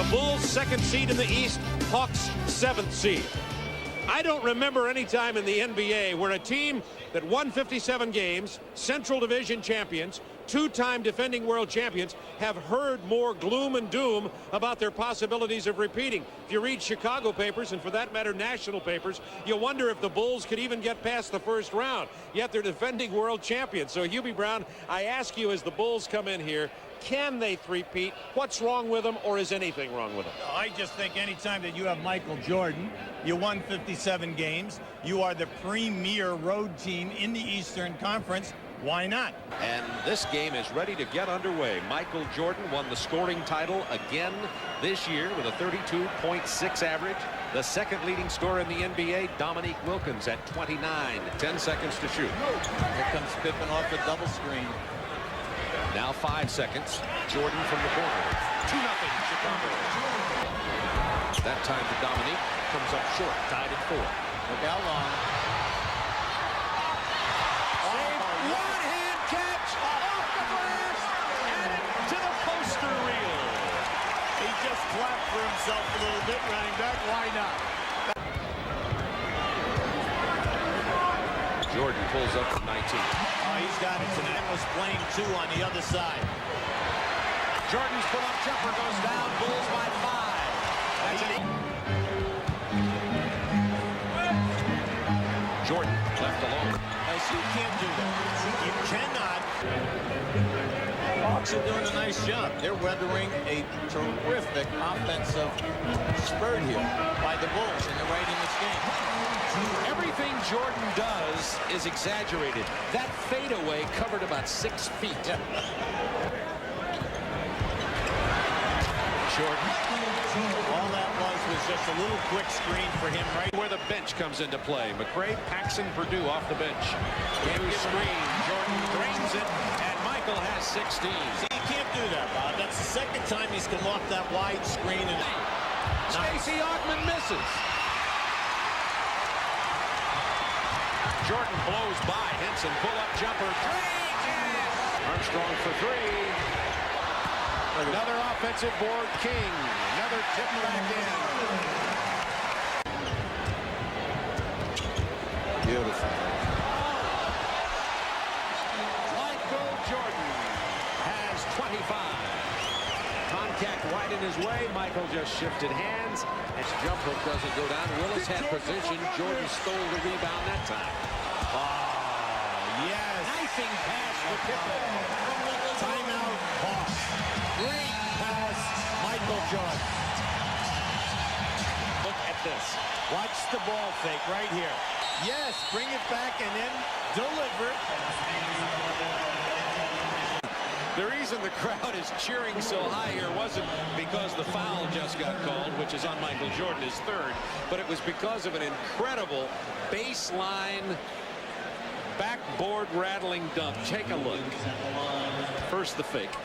Bulls 2nd seed in the East, Hawks 7th seed. I don't remember any time in the NBA where a team that won 57 games, Central Division champions, two-time defending world champions, have heard more gloom and doom about their possibilities of repeating. If you read Chicago papers, and for that matter national papers, you wonder if the Bulls could even get past the first round. Yet they're defending world champions. So Hubie Brown, I ask you, as the Bulls come in here, can they three-peat? What's wrong with them, or is anything wrong with them? I just think anytime that you have Michael Jordan, you won 57 games, you are the premier road team in the Eastern Conference, why not? And this game is ready to get underway. Michael Jordan won the scoring title again this year with a 32.6 average. The second leading scorer in the NBA, Dominique Wilkins, at 29. 10 seconds to shoot. Here comes Pippen off the double screen. Now 5 seconds. Jordan from the corner. 2-0 Chicago. That time to Dominique. Comes up short. Tied at 4. Look how long. One-hand catch off the glass and to the poster reel. He just clapped for himself a little bit running back. Why not? Jordan pulls up to 19. He's got it tonight. Was playing 2 on the other side. Jordan's pull-up jumper goes down. Bulls by 5. That's an 8. Jordan left alone. You can't do that. You cannot. Hawks are doing a nice job. They're weathering a terrific offensive spurt here by the Bulls, and they're right in this game. Everything Jordan does is exaggerated. That fadeaway covered about 6 feet. Jordan. All that was just a little quick screen for him right Where the bench comes into play. McRae, Paxon, Purdue off the bench. New screen. Jordan drains it, and Michael has 16. See, you can't do that, Bob. That's the second time he's come off that wide screen. And Stacey Augmon misses. Jordan blows by Henson. Pull-up jumper. 3. Armstrong for 3. Another offensive board, King. Another tip back in. Beautiful. Michael Jordan has 25. Contact right in his way. Michael just shifted hands. His jump hook doesn't go down. Willis had position. Jordan stole the rebound that time. Oh, yes. Knifing pass to Pippen. Timeout, Hawks. Great pass, Michael Jordan. Look at this. Watch the ball fake right here. Yes, bring it back and then deliver. The reason the crowd is cheering so high here wasn't because the foul just got called, which is on Michael Jordan, his 3rd, but it was because of an incredible baseline backboard rattling dunk. Take a look. First the fake.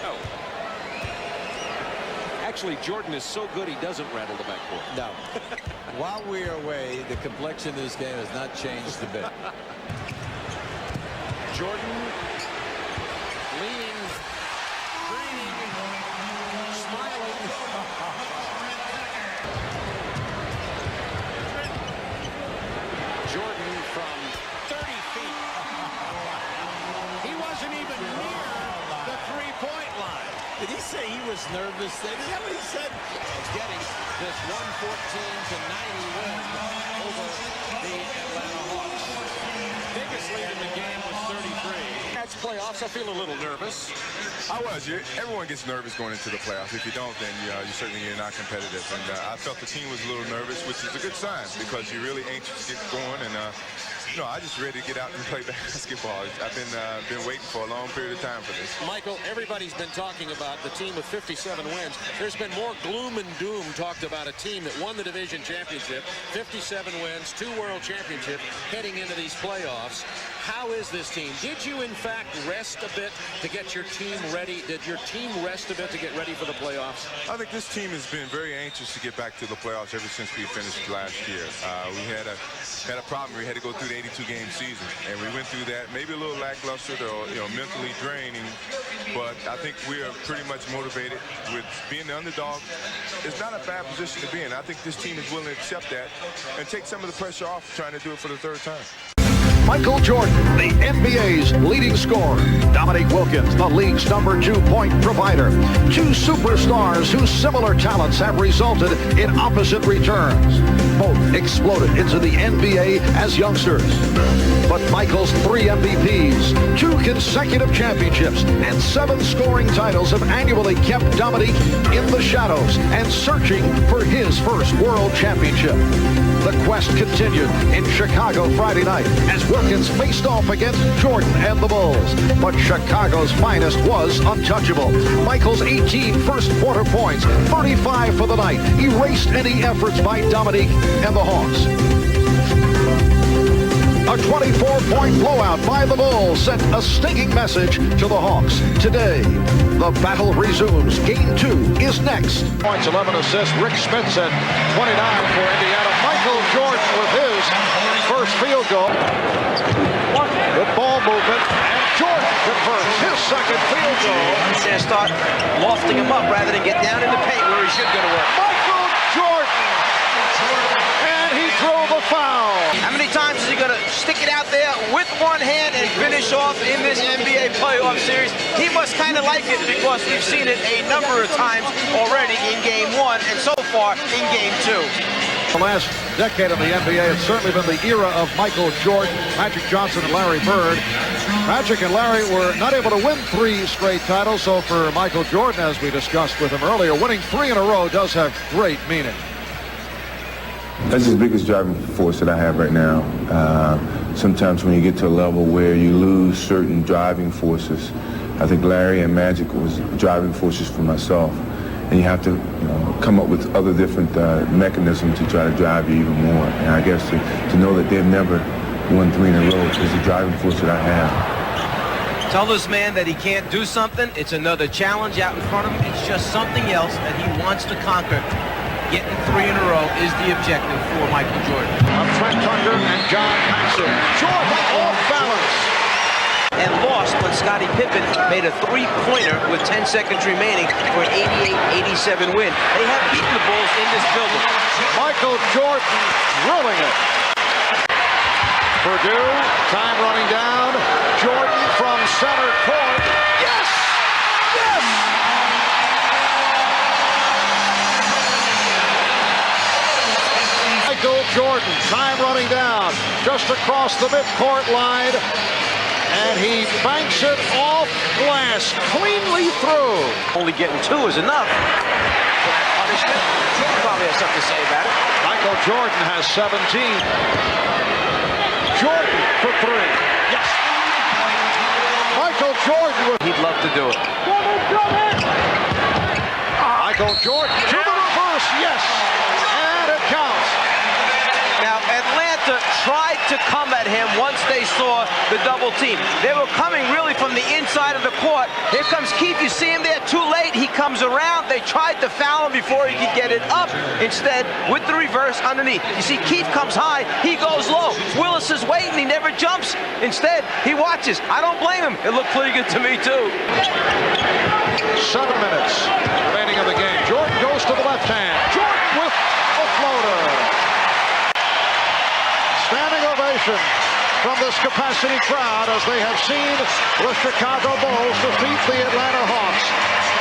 Oh. Actually, Jordan is so good he doesn't rattle the backboard. No. While we are away, the complexion of this game has not changed a bit. Jordan leaning, dreaming, smiling. Jordan from 30 feet. He wasn't even near the 3-point line. Did he say he was nervous? Is that what he said? Getting this 114-90 win over the Atlanta Hawks. Biggest lead in the game was 33. That's playoffs. I feel a little nervous. I was. Everyone gets nervous going into the playoffs. If you don't, then you're certainly not competitive. And I felt the team was a little nervous, which is a good sign because you're really anxious to get going. And I just ready to get out and play basketball. I've been waiting for a long period of time for this. Michael, everybody's been talking about the team with 57 wins. There's been more gloom and doom talked about a team that won the division championship, 57 wins, 2 world championships, heading into these playoffs. how is this team? Did you, in fact, rest a bit to get your team ready? Did your team rest a bit to get ready for the playoffs? I think this team has been very anxious to get back to the playoffs ever since we finished last year. We had a problem. We had to go through the 82-game season, and we went through that. Maybe a little lackluster or mentally draining, but I think we are pretty much motivated with being the underdog. It's not a bad position to be in. I think this team is willing to accept that and take some of the pressure off trying to do it for the third time. Michael Jordan, the NBA's leading scorer. Dominique Wilkins, the league's #2 point provider. Two superstars whose similar talents have resulted in opposite returns. Both exploded into the NBA as youngsters. But Michael's 3 MVPs, 2 consecutive championships, and 7 scoring titles have annually kept Dominique in the shadows and searching for his first world championship. The quest continued in Chicago Friday night as Wilkins faced off against Jordan and the Bulls. But Chicago's finest was untouchable. Michael's 18 first quarter points, 35 for the night, erased any efforts by Dominique and the Hawks. A 24-point blowout by the Bulls sent a stinging message to the Hawks. Today, the battle resumes. Game 2 is next. Points, 11 assists. Rick Smits at 29 for Indiana. Michael Jordan with his first field goal. Good ball movement, and Jordan converts his second field goal. And start lofting him up rather than get down in the paint where he should go to work. Michael Jordan! And he drove a foul. How many times is he going to stick it out there with one hand and finish off in this NBA playoff series? He must kind of like it because we've seen it a number of times already in Game 1 and so far in Game 2. The last decade in the NBA, it's certainly been the era of Michael Jordan, Magic Johnson, and Larry Bird. Magic and Larry were not able to win 3 straight titles, so for Michael Jordan, as we discussed with him earlier, winning 3 in a row does have great meaning. That's the biggest driving force that I have right now. Sometimes when you get to a level where you lose certain driving forces, I think Larry and Magic was driving forces for myself. And you have to come up with other different mechanisms to try to drive you even more. And I guess to know that they've never won 3 in a row is the driving force that I have. Tell this man that he can't do something. It's another challenge out in front of him. It's just something else that he wants to conquer. Getting 3 in a row is the objective for Michael Jordan. Trent Tucker and John Paxon. Jordan off balance. And lost when Scottie Pippen made a 3-pointer with 10 seconds remaining for an 88-87 win. They have beaten the Bulls in this building. Michael Jordan drilling it. Purdue, time running down. Jordan from center court. Yes! Yes! Michael Jordan, time running down. Just across the midcourt line. And he banks it off glass, cleanly through. Only getting 2 is enough. Punishment. Probably has something to say about it. Michael Jordan has 17. Jordan for 3. Yes. Michael Jordan. He'd love to do it. Michael Jordan to the reverse. Yes. And it counts. Now, Atlanta tried to come at him once they saw the double team. They were coming really from the inside of the court. Here comes Keith. You see him there too late. He comes around. They tried to foul him before he could get it up. Instead, with the reverse underneath. You see Keith comes high. He goes low. Willis is waiting. He never jumps. Instead, he watches. I don't blame him. It looked pretty good to me, too. 7 minutes remaining in the game. Jordan goes to the left hand. Jordan with a floater. Standing ovation from this capacity crowd as they have seen the Chicago Bulls defeat the Atlanta Hawks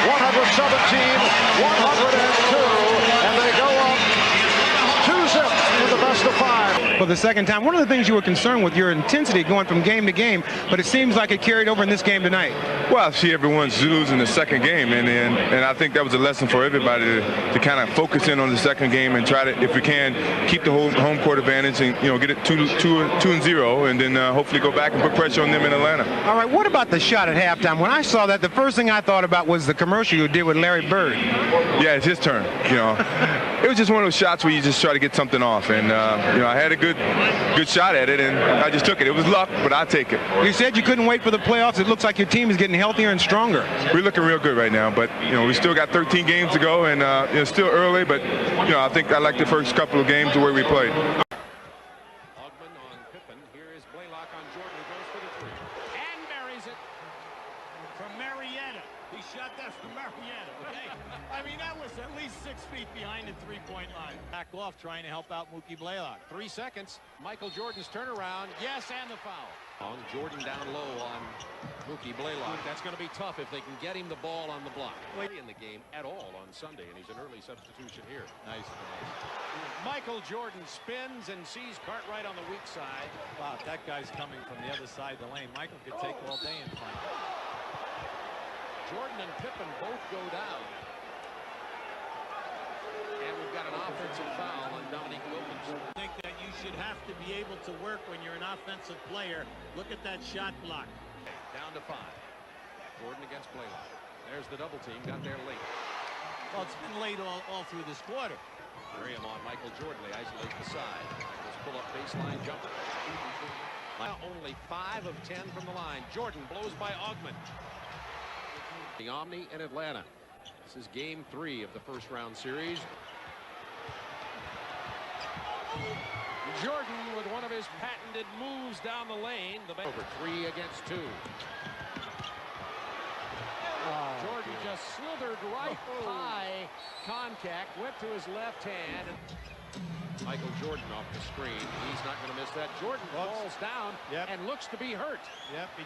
117-102, and they go up 2-0 in the best of 5. For the second time, one of the things you were concerned with, your intensity going from game to game, but it seems like it carried over in this game tonight. Well, I see everyone's losing the second game, and I think that was a lesson for everybody to kind of focus in on the second game and try to, if we can, keep the whole home court advantage and get it 2-0, and then hopefully go back and put pressure on them in Atlanta. All right, what about the shot at halftime? When I saw that, the first thing I thought about was the commercial you did with Larry Bird. Yeah, it's his turn. it was just one of those shots where you just try to get something off. And, you know, I had a good shot at it, and I just took it. It was luck, but I take it. You said you couldn't wait for the playoffs. It looks like your team is getting healthier and stronger. We're looking real good right now, but, you know, we still got 13 games to go, and it's still early, but, you know, I think I like the first couple of games the way we played. Ogman on Pippen. Here is Blaylock on Jordan, who goes for the three. And buries it. From Marietta. He shot that from Marietta. Okay? I mean, that was at least 6 feet behind the three-point line. Back off trying to help out Mookie Blaylock. 3 seconds. Michael Jordan's turnaround. Yes, and the foul. Jordan down low on Mookie Blaylock. That's going to be tough if they can get him the ball on the block. In the game at all on Sunday, and he's an early substitution here. Nice. Michael Jordan spins and sees Cartwright on the weak side. Wow, that guy's coming from the other side of the lane. Michael could take all day and find it. Jordan and Pippen both go down. And we've got an offensive foul on Dominique Wilkins. I think that you should have to be able to work when you're an offensive player. Look at that shot block. Down to 5. Jordan against Blaylock. There's the double team. Got there late. Well, it's been late all through this quarter. Graham on Michael Jordan. They isolate the side. Michael's pull-up baseline jumper. Now only 5 of 10 from the line. Jordan blows by Ogman. The Omni in Atlanta. This is game 3 of the first round series. Jordan with one of his patented moves down the lane. Over 3 against 2. Jordan just slithered right high contact, went to his left hand. Michael Jordan off the screen. He's not going to miss that. Jordan falls down and looks to be hurt.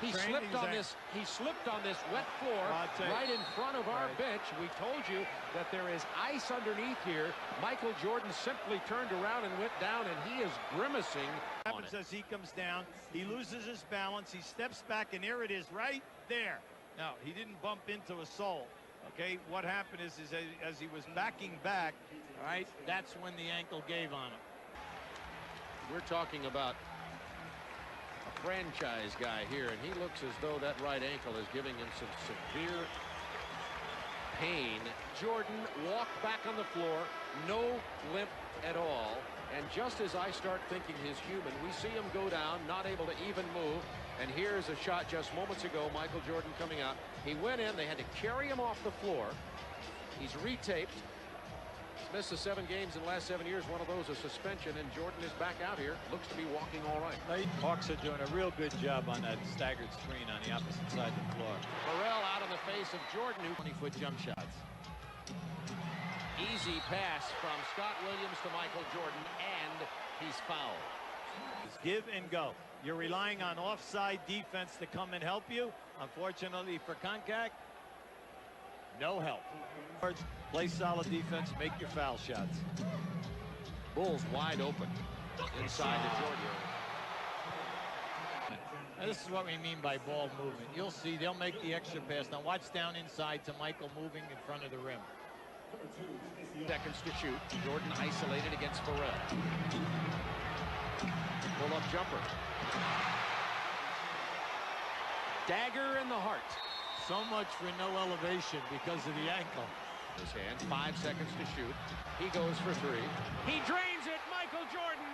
He slipped on this. He slipped on this wet floor right in front of our bench. We told you that there is ice underneath here. Michael Jordan simply turned around and went down, and he is grimacing. What happens as he comes down? He loses his balance. He steps back, and there it is, right there. Now, he didn't bump into a sole. Okay, what happened is as he was backing back, all right, that's when the ankle gave on him. We're talking about a franchise guy here, and he looks as though that right ankle is giving him some severe pain. Jordan walked back on the floor, no limp at all, and just as I start thinking he's human, we see him go down, not able to even move. And here's a shot just moments ago, Michael Jordan coming out. He went in, they had to carry him off the floor. He's retaped. He's missed the 7 games in the last 7 years. One of those a suspension, and Jordan is back out here. Looks to be walking all right. Hawks are doing a real good job on that staggered screen on the opposite side of the floor. Burrell out in the face of Jordan, who 20-foot jump shots. Easy pass from Scott Williams to Michael Jordan, and he's fouled. It's give and go. You're relying on offside defense to come and help you. Unfortunately for CONCACAF, no help. Play solid defense, make your foul shots. Bulls wide open inside to Jordan. Now, this is what we mean by ball movement. You'll see they'll make the extra pass. Now watch down inside to Michael moving in front of the rim. Seconds to shoot. Jordan isolated against Burrell. Pull-up jumper. Dagger in the heart. So much for no elevation because of the ankle. His hand, 5 seconds to shoot. He goes for 3. He drains it. Michael Jordan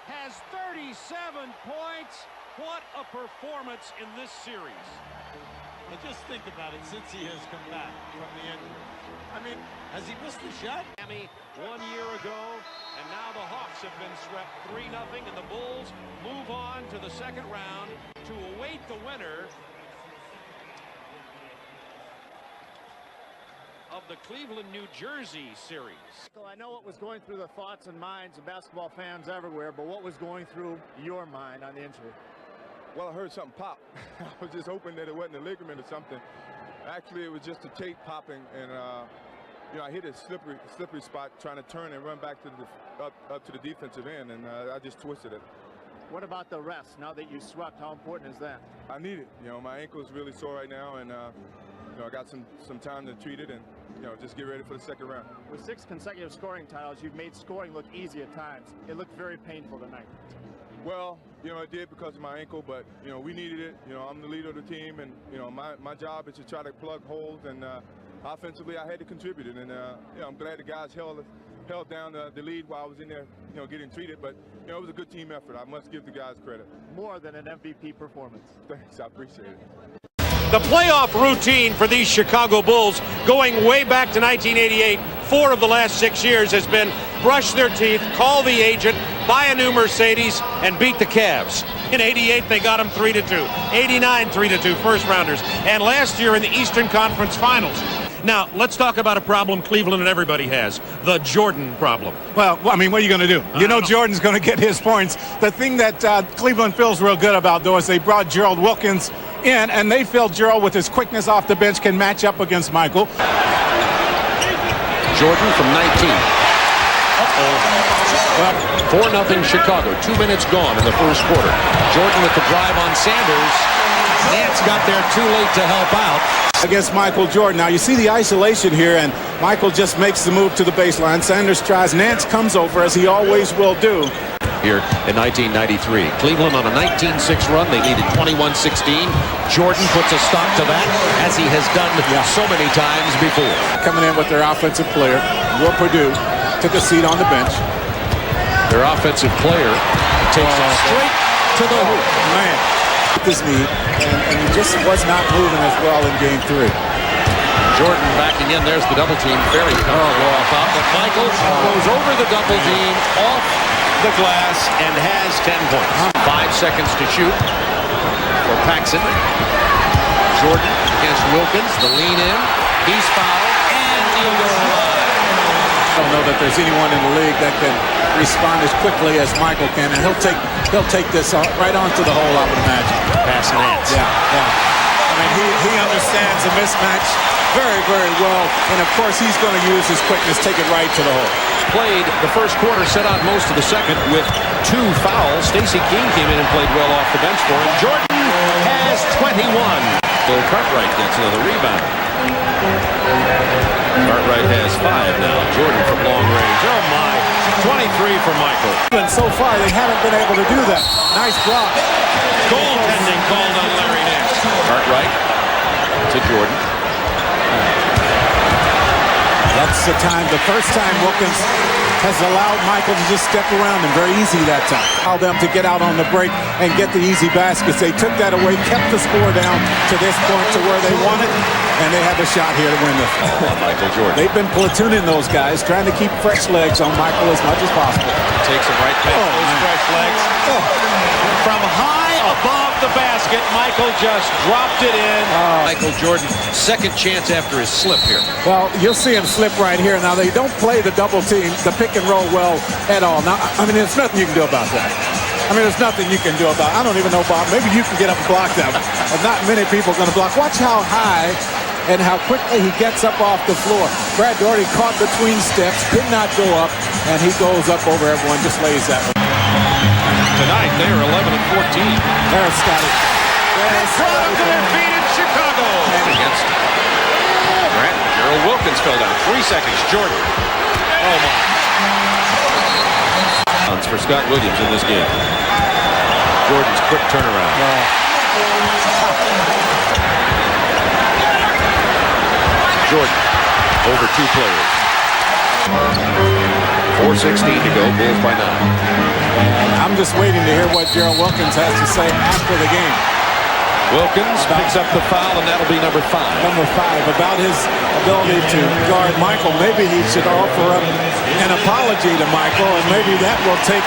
has 37 points. What a performance in this series. But just think about it since he has come back from the injury. I mean, has he missed a shot? Miami 1 year ago, and now the Hawks have been swept 3-0, and the Bulls move on to the second round to await the winner of the Cleveland, New Jersey series. I know what was going through the thoughts and minds of basketball fans everywhere, but what was going through your mind on the injury? Well, I heard something pop. I was just hoping that it wasn't a ligament or something. Actually, it was just a tape popping, and you know, I hit a slippery spot trying to turn and run back to the up to the defensive end, and I just twisted it. What about the rest? Now that you swept, how important is that? I need it. You know, my ankle is really sore right now, and you know, I got some time to treat it, and you know, just get ready for the second round. With 6 consecutive scoring titles, you've made scoring look easy at times. It looked very painful tonight. Well, you know, it did because of my ankle, but, you know, we needed it. You know, I'm the leader of the team, and, you know, my job is to try to plug holes and offensively, I had to contribute, and you know, I'm glad the guys held down the lead while I was in there, you know, getting treated. But you know, it was a good team effort. I must give the guys credit. More than an MVP performance. Thanks, I appreciate it. The playoff routine for these Chicago Bulls, going way back to 1988, 4 of the last 6 years, has been brush their teeth, call the agent, buy a new Mercedes, and beat the Cavs. In 88, they got them 3-2. 89, 3-2, first rounders. And last year in the Eastern Conference Finals. Now, let's talk about a problem Cleveland and everybody has, the Jordan problem. Well, I mean, what are you going to do? You know Jordan's going to get his points. The thing that Cleveland feels real good about, though, is they brought Gerald Wilkins in, and they feel Gerald, with his quickness off the bench, can match up against Michael. Jordan from 19. Well, 4-0 Chicago. 2 minutes gone in the first quarter. Jordan with the drive on Sanders. Nance got there too late to help out. Against Michael Jordan. Now, you see the isolation here, and Michael just makes the move to the baseline. Sanders tries. Nance comes over, as he always will do. Here in 1993. Cleveland on a 19-6 run. They needed 21-16. Jordan puts a stop to that, as he has done so many times before. Coming in with their offensive player, Will Purdue, took a seat on the bench. Their offensive player takes it straight to the hoop. Man, with his knee, and he just was not moving as well in Game 3. Jordan backing in. There's the double team. Very comfortable off top, but Michael goes over the double team, off the glass, and has 10 points. 5 seconds to shoot for Paxon. Jordan against Wilkins. The lean in. He's fouled, and he'll go line. I don't know that there's anyone in the league that can respond as quickly as Michael can, and he'll take this right onto the hole, I would imagine. Pass Nance. Yeah. I mean, he understands the mismatch very, very well, and of course he's going to use his quickness, take it right to the hole. Played the first quarter, set out most of the second with 2 fouls. Stacey King came in and played well off the bench for him. Jordan has 21. Bill Cartwright gets another rebound. Cartwright has 5 now. Jordan from long range. Oh my, 23 for Michael. And so far they haven't been able to do that. Nice block. Goaltending called on Larry Nance. Cartwright to Jordan. That's the time, the first time Wilkins has allowed Michael to just step around him. Very easy that time. Allowed them to get out on the break and get the easy baskets. They took that away, kept the score down to this point to where they wanted, and they have a shot here to win this. Michael Jordan. They've been platooning those guys, trying to keep fresh legs on Michael as much as possible. Takes him right past those fresh legs. From high above the basket, Michael just dropped it in. Michael Jordan, second chance after his slip here. Well, you'll see him slip right here. Now, they don't play the double team, the pick and roll well at all. Now, I mean, there's nothing you can do about that. I mean, there's nothing you can do about it. I don't even know, Bob. Maybe you can get up and block them. But not many people are going to block. Watch how high and how quickly he gets up off the floor. Brad Daugherty caught between steps, could not go up, and he goes up over everyone, just lays that one. Tonight, they are 11-14. There's Scotty. And brought to their feet in Chicago. Against Grant. Gerald Wilkins fell down. 3 seconds. Jordan. Oh, my. For Scott Williams in this game. Jordan's quick turnaround. Jordan over 2 players. 4:16 to go. Bulls by 9. I'm just waiting to hear what Gerald Wilkins has to say after the game. Wilkins picks up the foul, and that'll be number 5. Number 5, about his ability to guard Michael. Maybe he should offer up an apology to Michael, and maybe that will take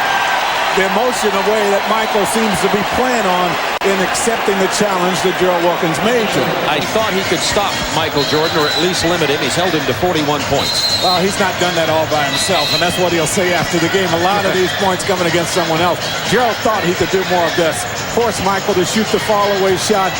the emotion away that Michael seems to be playing on in accepting the challenge that Gerald Wilkins made to him. I thought he could stop Michael Jordan, or at least limit him. He's held him to 41 points. Well, he's not done that all by himself, and that's what he'll say after the game. A lot of these points coming against someone else. Gerald thought he could do more of this. Force Michael to shoot the fall-away shot,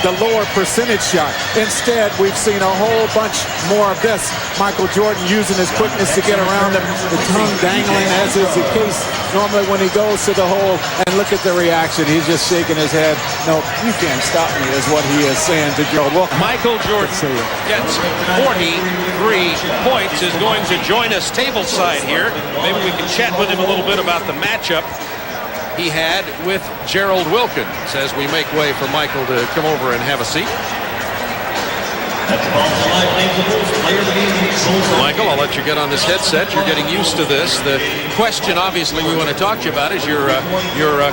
the lower percentage shot. Instead, we've seen a whole bunch more of this. Michael Jordan using his quickness to get around him, the tongue dangling, as is the case normally when he goes to the hole. And look at the reaction. He's just shaking his head. No, you can't stop me, is what he is saying to Gerald Wilkins. Michael Jordan gets 43 points, is going to join us tableside here. Maybe we can chat with him a little bit about the matchup he had with Gerald Wilkins as we make way for Michael to come over and have a seat. Michael, I'll let you get on this headset. You're getting used to this. The question, obviously, we want to talk to you about is your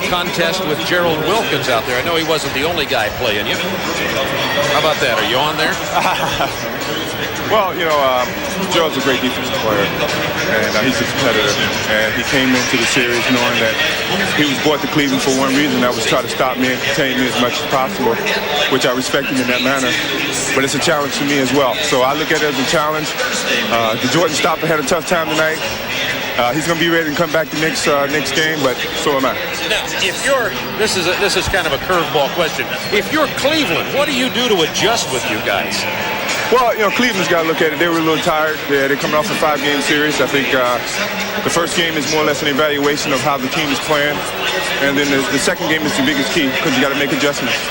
contest with Gerald Wilkins out there. I know he wasn't the only guy playing you. How about that? Are you on there? Well, you know, Gerald's a great defensive player, and he's a competitor. And he came into the series knowing that he was brought to Cleveland for one reason, that was try to stop me and contain me as much as possible, which I respect him in that manner. But it's a challenge to me as well. So I look at it as a challenge. The Jordan stopper had a tough time tonight. He's going to be ready to come back the next game, but so am I. Now, if you're, this is kind of a curveball question. If you're Cleveland, what do you do to adjust with you guys? Well, you know, Cleveland's got to look at it. They were a little tired. They're coming off a 5-game series. I think the first game is more or less an evaluation of how the team is playing. And then the second game is the biggest key because you got to make adjustments.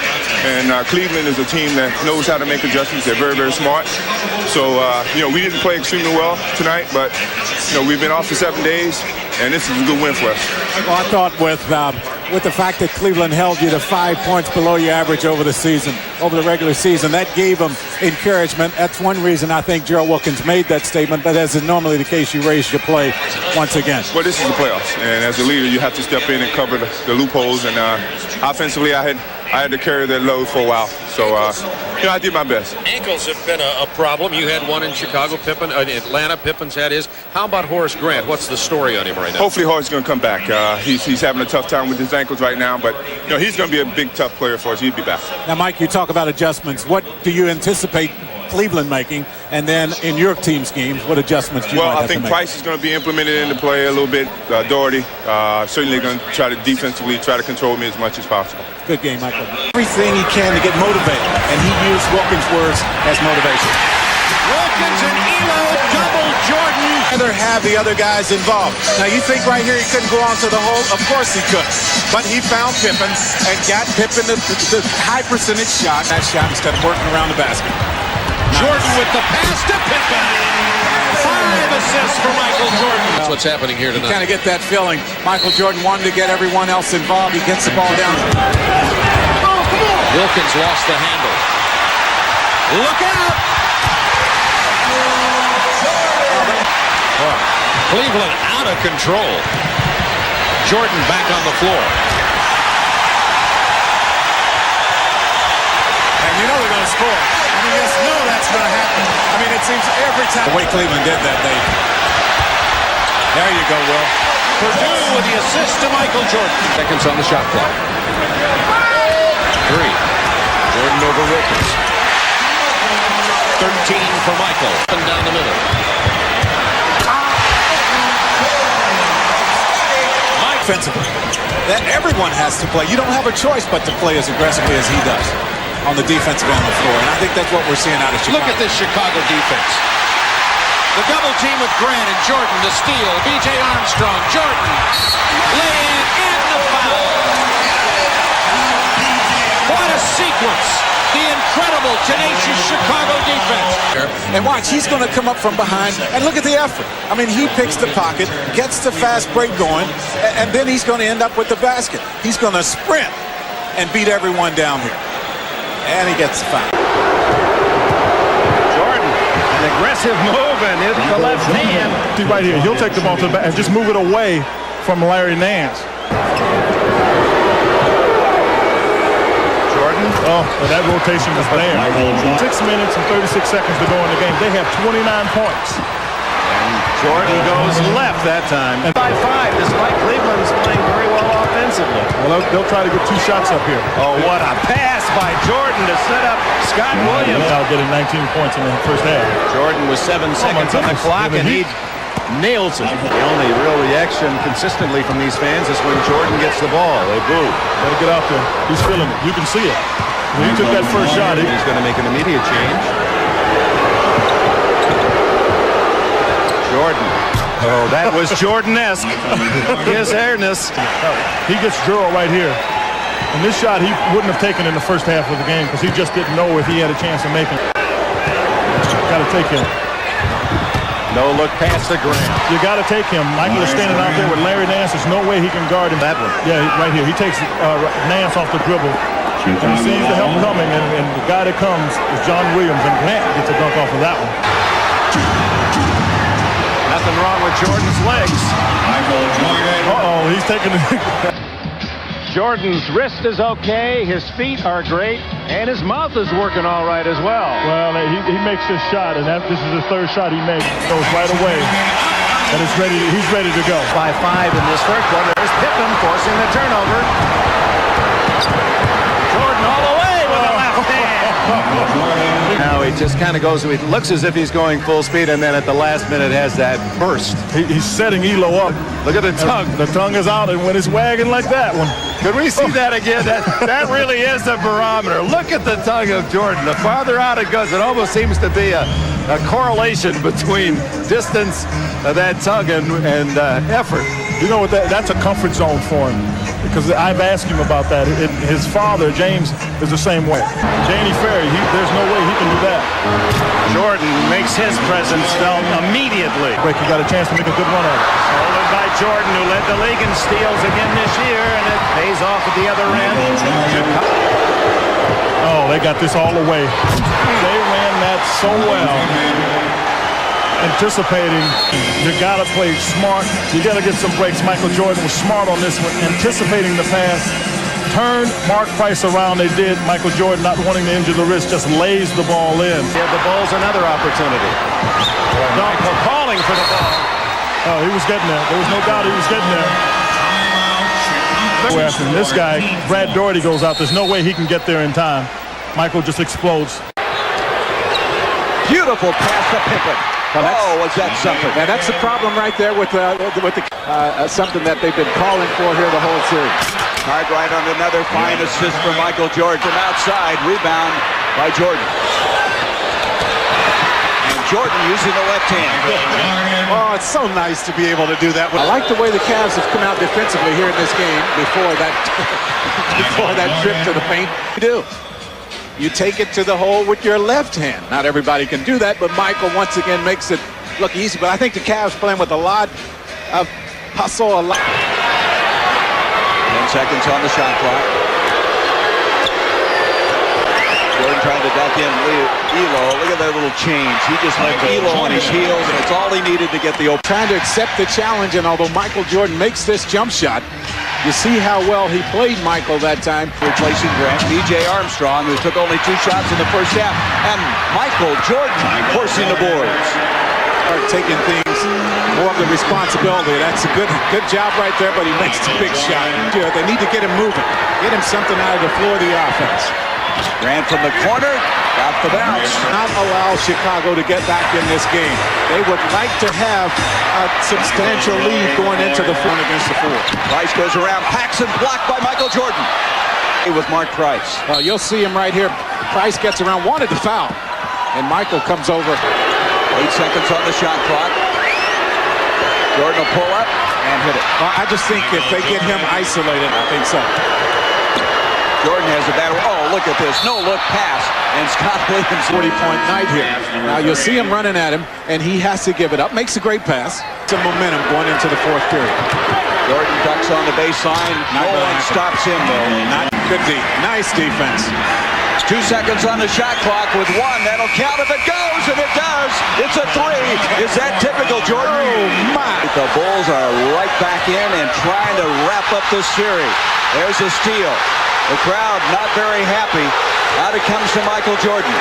And Cleveland is a team that knows how to make adjustments. They're very, very smart. So, you know, we didn't play extremely well tonight, but, you know, we've been off for 7 days, and this is a good win for us. Well, I thought with the fact that Cleveland held you to 5 points below your average over the season, over the regular season, that gave them encouragement. That's one reason I think Gerald Wilkins made that statement, but as is normally the case, you raised your play once again. Well, this is the playoffs, and as a leader, you have to step in and cover the loopholes, and offensively, I had to carry that load for a while. So, you know, I did my best. Ankles have been a problem. You had one in Chicago, Pippen, Atlanta. Pippen's had his. How about Horace Grant? What's the story on him right now? Hopefully Horace is going to come back. He's having a tough time with his ankles right now, but, you know, he's going to be a big, tough player for us. He'll be back. Now, Mike, you talk about adjustments. What do you anticipate Cleveland making, and then in your team schemes, what adjustments do you might have to make? Well, I think Price is going to be implemented into play a little bit. Doherty certainly going to try to defensively try to control me as much as possible. Good game, Michael. Everything he can to get motivated, and he used Wilkins' words as motivation. Wilkins and Ehlo double Jordan. Rather have the other guys involved. Now, you think right here he couldn't go on to the hole? Of course he could. But he found Pippen and got Pippen the high percentage shot. That shot instead of working around the basket. Jordan with the pass to Pippen. 5 assists for Michael Jordan. That's what's happening here tonight. You kind of get that feeling. Michael Jordan wanted to get everyone else involved. He gets the ball down. Wilkins lost the handle. Look out! Cleveland out of control. Jordan back on the floor. And you know they're going to score. I mean, you just know that's going to happen. I mean, it seems every time. The way Cleveland did that, there you go, Will. Purdue with the assist to Michael Jordan. Seconds on the shot clock. 3. Jordan over Wilkins. 13 for Michael. And down the middle. Offensively, that everyone has to play. You don't have a choice but to play as aggressively as he does on the defensive end of the floor. And I think that's what we're seeing out of Chicago. Look at this Chicago defense. The double team with Grant and Jordan, the steal. B.J. Armstrong, Jordan, lay in and the foul. What a sequence. The incredible, tenacious Chicago defense. And watch, he's going to come up from behind, and look at the effort. I mean, he picks the pocket, gets the fast break going, and then he's going to end up with the basket. He's going to sprint and beat everyone down here. And he gets the foul. Jordan, an aggressive move, and hit the left hand. See right here, he'll take the ball to the back and just move it away from Larry Nance. Oh, well, that rotation is there. 6 minutes and 36 seconds to go in the game. They have 29 points. And Jordan goes left that time. And 5-5, despite Cleveland's playing very well offensively. Well, they'll try to get 2 shots up here. Oh, what a pass by Jordan to set up Scott Williams. Now getting 19 points in the first half. Jordan with 7 seconds on the clock, and he nails it. The only real reaction consistently from these fans is when Jordan gets the ball. They boo. Gotta get out there. He's feeling it. You can see it. When he took that first shot, he's going to make an immediate change. Jordan. Oh, that was Jordan-esque. His airness. He gets Gerald right here. And this shot he wouldn't have taken in the first half of the game because he just didn't know if he had a chance of making it. Got to take him. No look past the Grant. You got to take him. Michael is standing out there with Larry Nance. There's no way he can guard him. That one. Yeah, right here. He takes Nance off the dribble. And he sees the help coming, and the guy that comes is John Williams, and Grant gets a dunk off of that one. Nothing wrong with Jordan's legs. Uh-oh, he's taking the... Jordan's wrist is okay, his feet are great, and his mouth is working all right as well. Well, he makes this shot, and this is his third shot he makes. Goes right away, and he's ready to go. 5-5 in this first one. There's Pippen forcing the turnover. Jordan all the way with the left hand. Now he just kind of goes, it looks as if he's going full speed, and then at the last minute has that burst. He's setting Ehlo up. Look at the tongue. The tongue is out, and when it's wagging like that one. Could we see that again? That really is a barometer. Look at the tongue of Jordan. The farther out it goes, it almost seems to be a correlation between distance of that tongue and effort. You know what? That's a comfort zone for him, because I've asked him about that. His father, James, is the same way. Janie Ferry, there's no way he can do that. Jordan makes his presence felt immediately. He got a chance to make a good run at it. Stolen by Jordan, who led the league in steals again this year, and it pays off at the other end. Oh, they got this all the way. They ran that so well. Anticipating, you gotta play smart. You gotta get some breaks. Michael Jordan was smart on this one, anticipating the pass. Turned Mark Price around. They did. Michael Jordan, not wanting to injure the wrist, just lays the ball in. Give the Bulls another opportunity. Dunk calling for the ball. Oh, he was getting there. There was no doubt he was getting there. And this guy, Brad Doherty, goes out. There's no way he can get there in time. Michael just explodes. Beautiful pass to Pippen. Well, was that something? And that's the problem right there with something that they've been calling for here the whole series. Cartwright on another fine assist from Michael Jordan from outside. Rebound by Jordan. And Jordan using the left hand. Oh, it's so nice to be able to do that. I like the way the Cavs have come out defensively here in this game before that trip to the paint. You do. You take it to the hole with your left hand. Not everybody can do that, but Michael once again makes it look easy. But I think the Cavs playing with a lot of hustle. 10 seconds on the shot clock. Jordan trying to duck in Ehlo. Look at that little change. He just left Ehlo on his heels, and it's all he needed to get the open. Trying to accept the challenge, and although Michael Jordan makes this jump shot, you see how well he played Michael that time. Replacing Grant, B.J. Armstrong, who took only 2 shots in the first half, and Michael Jordan forcing the boards. Taking things, more of the responsibility. That's a good job right there, but he makes the big shot. They need to get him moving, get him something out of the floor of the offense. Grant from the corner, got the bounce. Not allow Chicago to get back in this game. They would like to have a substantial lead going into the front against the four. Price goes around, Paxon blocked by Michael Jordan. With Mark Price. Well, you'll see him right here. Price gets around, wanted to foul, and Michael comes over. 8 seconds on the shot clock. Jordan will pull up and hit it. Well, I just think if they get him isolated, I think so. Jordan has a battle. Oh, look at this. No-look pass. And Scott Williams. 40-point night here. Now, you'll see him running at him, and he has to give it up. Makes a great pass. Some momentum going into the fourth period. Jordan ducks on the baseline. No one stops him, though. Not good deep. Nice defense. 2 seconds on the shot clock with 1. That'll count if it goes, and it does. It's a 3. Is that typical, Jordan? Oh, my. The Bulls are right back in and trying to wrap up this series. There's a steal. The crowd not very happy. Out it comes to Michael Jordan.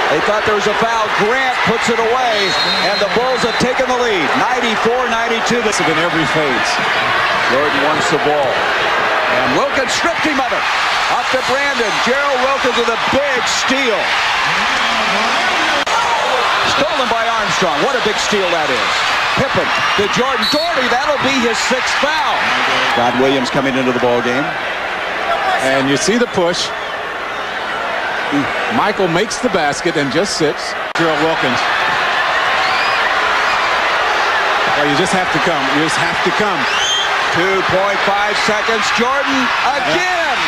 They thought there was a foul. Grant puts it away, and the Bulls have taken the lead. 94-92. This has been every phase. Jordan wants the ball. And Wilkins stripped him of it. Up to Brandon. Gerald Wilkins with a big steal. Stolen by Armstrong. What a big steal that is. Pippen to Jordan. Doherty, that'll be his 6th foul. Scott Williams coming into the ball game. And you see the push. Michael makes the basket and just sits. Gerald Wilkins. Well, you just have to come. You just have to come. 2.5 seconds. Jordan again.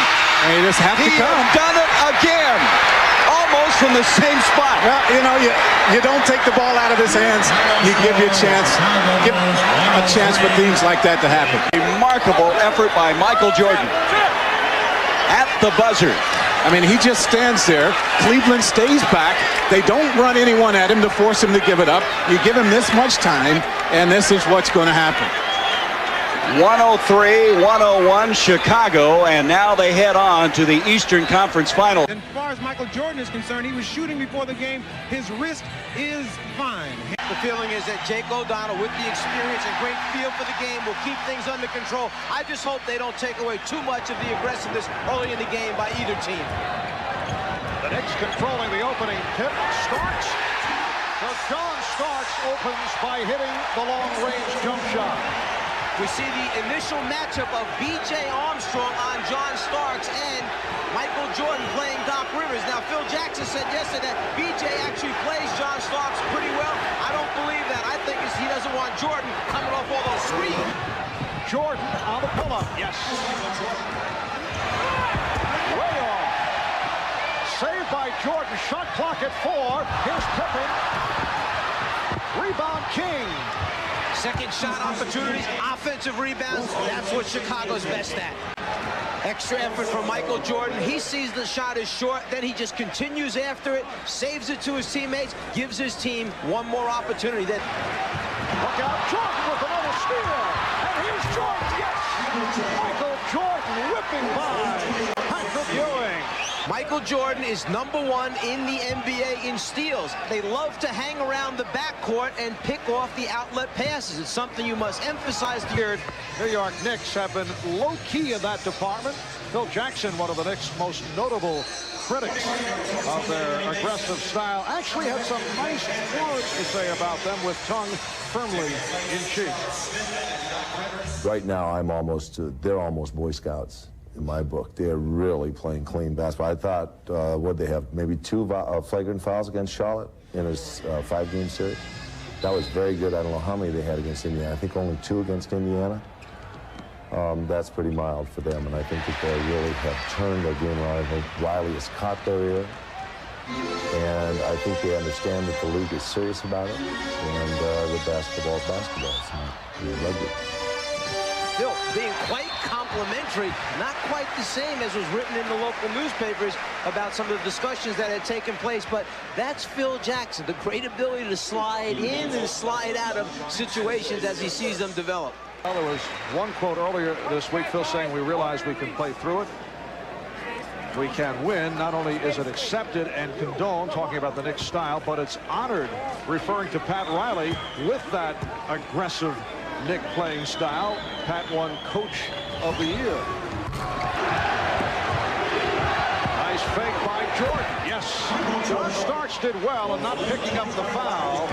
And you just have to come. He done it again. Almost from the same spot. Well, you know, you don't take the ball out of his hands. You give you a chance. Give a chance for things like that to happen. Remarkable effort by Michael Jordan. at the buzzer. I mean, he just stands there. Cleveland stays back. They don't run anyone at him to force him to give it up. You give him this much time, and this is what's going to happen. 103-101 Chicago, and now they head on to the Eastern Conference Final. As far as Michael Jordan is concerned, he was shooting before the game. His wrist is fine. The feeling is that Jake O'Donnell, with the experience and great feel for the game, will keep things under control. I just hope they don't take away too much of the aggressiveness early in the game by either team. The Knicks controlling the opening tip. Starks. So John Starks opens by hitting the long-range jump shot. We see the initial matchup of B.J. Armstrong on John Starks and Michael Jordan playing Doc Rivers. Now, Phil Jackson said yesterday that B.J. actually plays John Starks pretty well. I don't believe that. I think he doesn't want Jordan coming off all those screens. Jordan on the pull-up. Yes. Way off. Saved by Jordan. Shot clock at 4. Here's Pippen. Rebound King. Second shot opportunities, offensive rebounds, that's what Chicago's best at. Extra effort from Michael Jordan. He sees the shot is short, then he just continues after it, saves it to his teammates, gives his team one more opportunity. Then look out, Jordan with another steal. And here's Jordan, yes! Michael Jordan whipping by Patrick Ewing. Michael Jordan is #1 in the NBA in steals. They love to hang around the backcourt and pick off the outlet passes. It's something you must emphasize here. New York Knicks have been low-key in that department. Phil Jackson, one of the Knicks' most notable critics of their aggressive style, actually had some nice words to say about them with tongue firmly in cheek. Right now, they're almost Boy Scouts. In my book, they're really playing clean basketball. I thought, what they have, maybe 2 flagrant fouls against Charlotte in his 5-game series. That was very good. I don't know how many they had against Indiana. I think only 2 against Indiana. That's pretty mild for them, and I think that they really have turned their game around. I think Riley has caught their ear, and I think they understand that the league is serious about it, and that basketball is basketball. It's not rugby. Still being quite complimentary, not quite the same as was written in the local newspapers about some of the discussions that had taken place, but that's Phil Jackson, the great ability to slide in and slide out of situations as he sees them develop. Well, there was one quote earlier this week, Phil saying, we realize we can play through it. We can win. Not only is it accepted and condoned, talking about the Knicks style, but it's honored, referring to Pat Riley with that aggressive Knick playing style. Pat won Coach of the Year. Nice fake by Jordan. Yes. John Starks did well in not picking up the foul.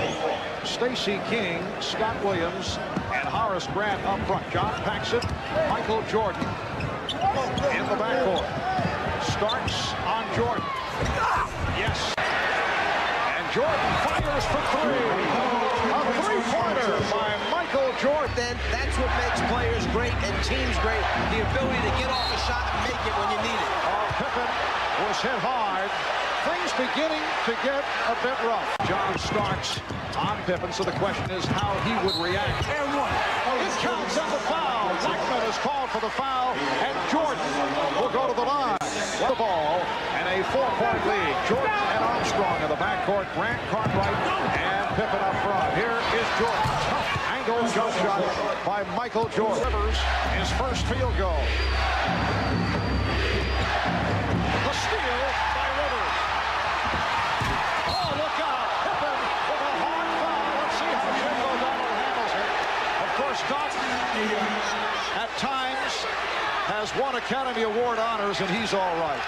Stacey King, Scott Williams, and Horace Grant up front. John Paxon, Michael Jordan in the backcourt. Starks on Jordan. Yes. And Jordan fires for 3. A 3-pointer by Michael Jordan. Then that's what makes players great and teams great, the ability to get off a shot and make it when you need it. Pippen was hit hard. Things beginning to get a bit rough. John Starks on Pippen, so the question is how he would react. And one. It counts as a foul. Blackman is called for the foul, and Jordan will go to the line. The ball and a 4-point lead. Jordan and Armstrong in the backcourt. Grant, Cartwright, and Pippen up front. Here is Jordan. Tough angle jump shot by Michael Jordan. Rivers, his first field goal. The steal by Rivers. Oh, look out. Pippen with a hard foul. Let's see how Jake O'Donnell handles it. Of course, Doc at times has won Academy Award honors, and he's all right.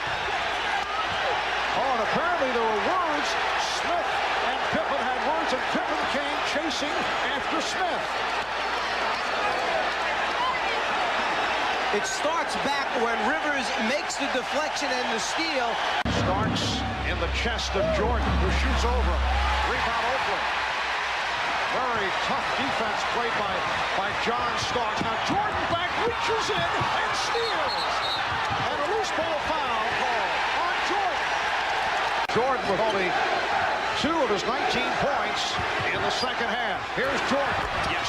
Oh, and apparently there were words. Smith and Pippen had words, and Pippen came chasing after Smith. It starts back when Rivers makes the deflection and the steal. Starks in the chest of Jordan, who shoots over. Rebound Oakland. Very tough defense played by John Starks. Now Jordan back reaches in and steals. And a loose ball foul call on Jordan. Jordan with only 2 of his 19 points in the second half. Here's Jordan. Yes.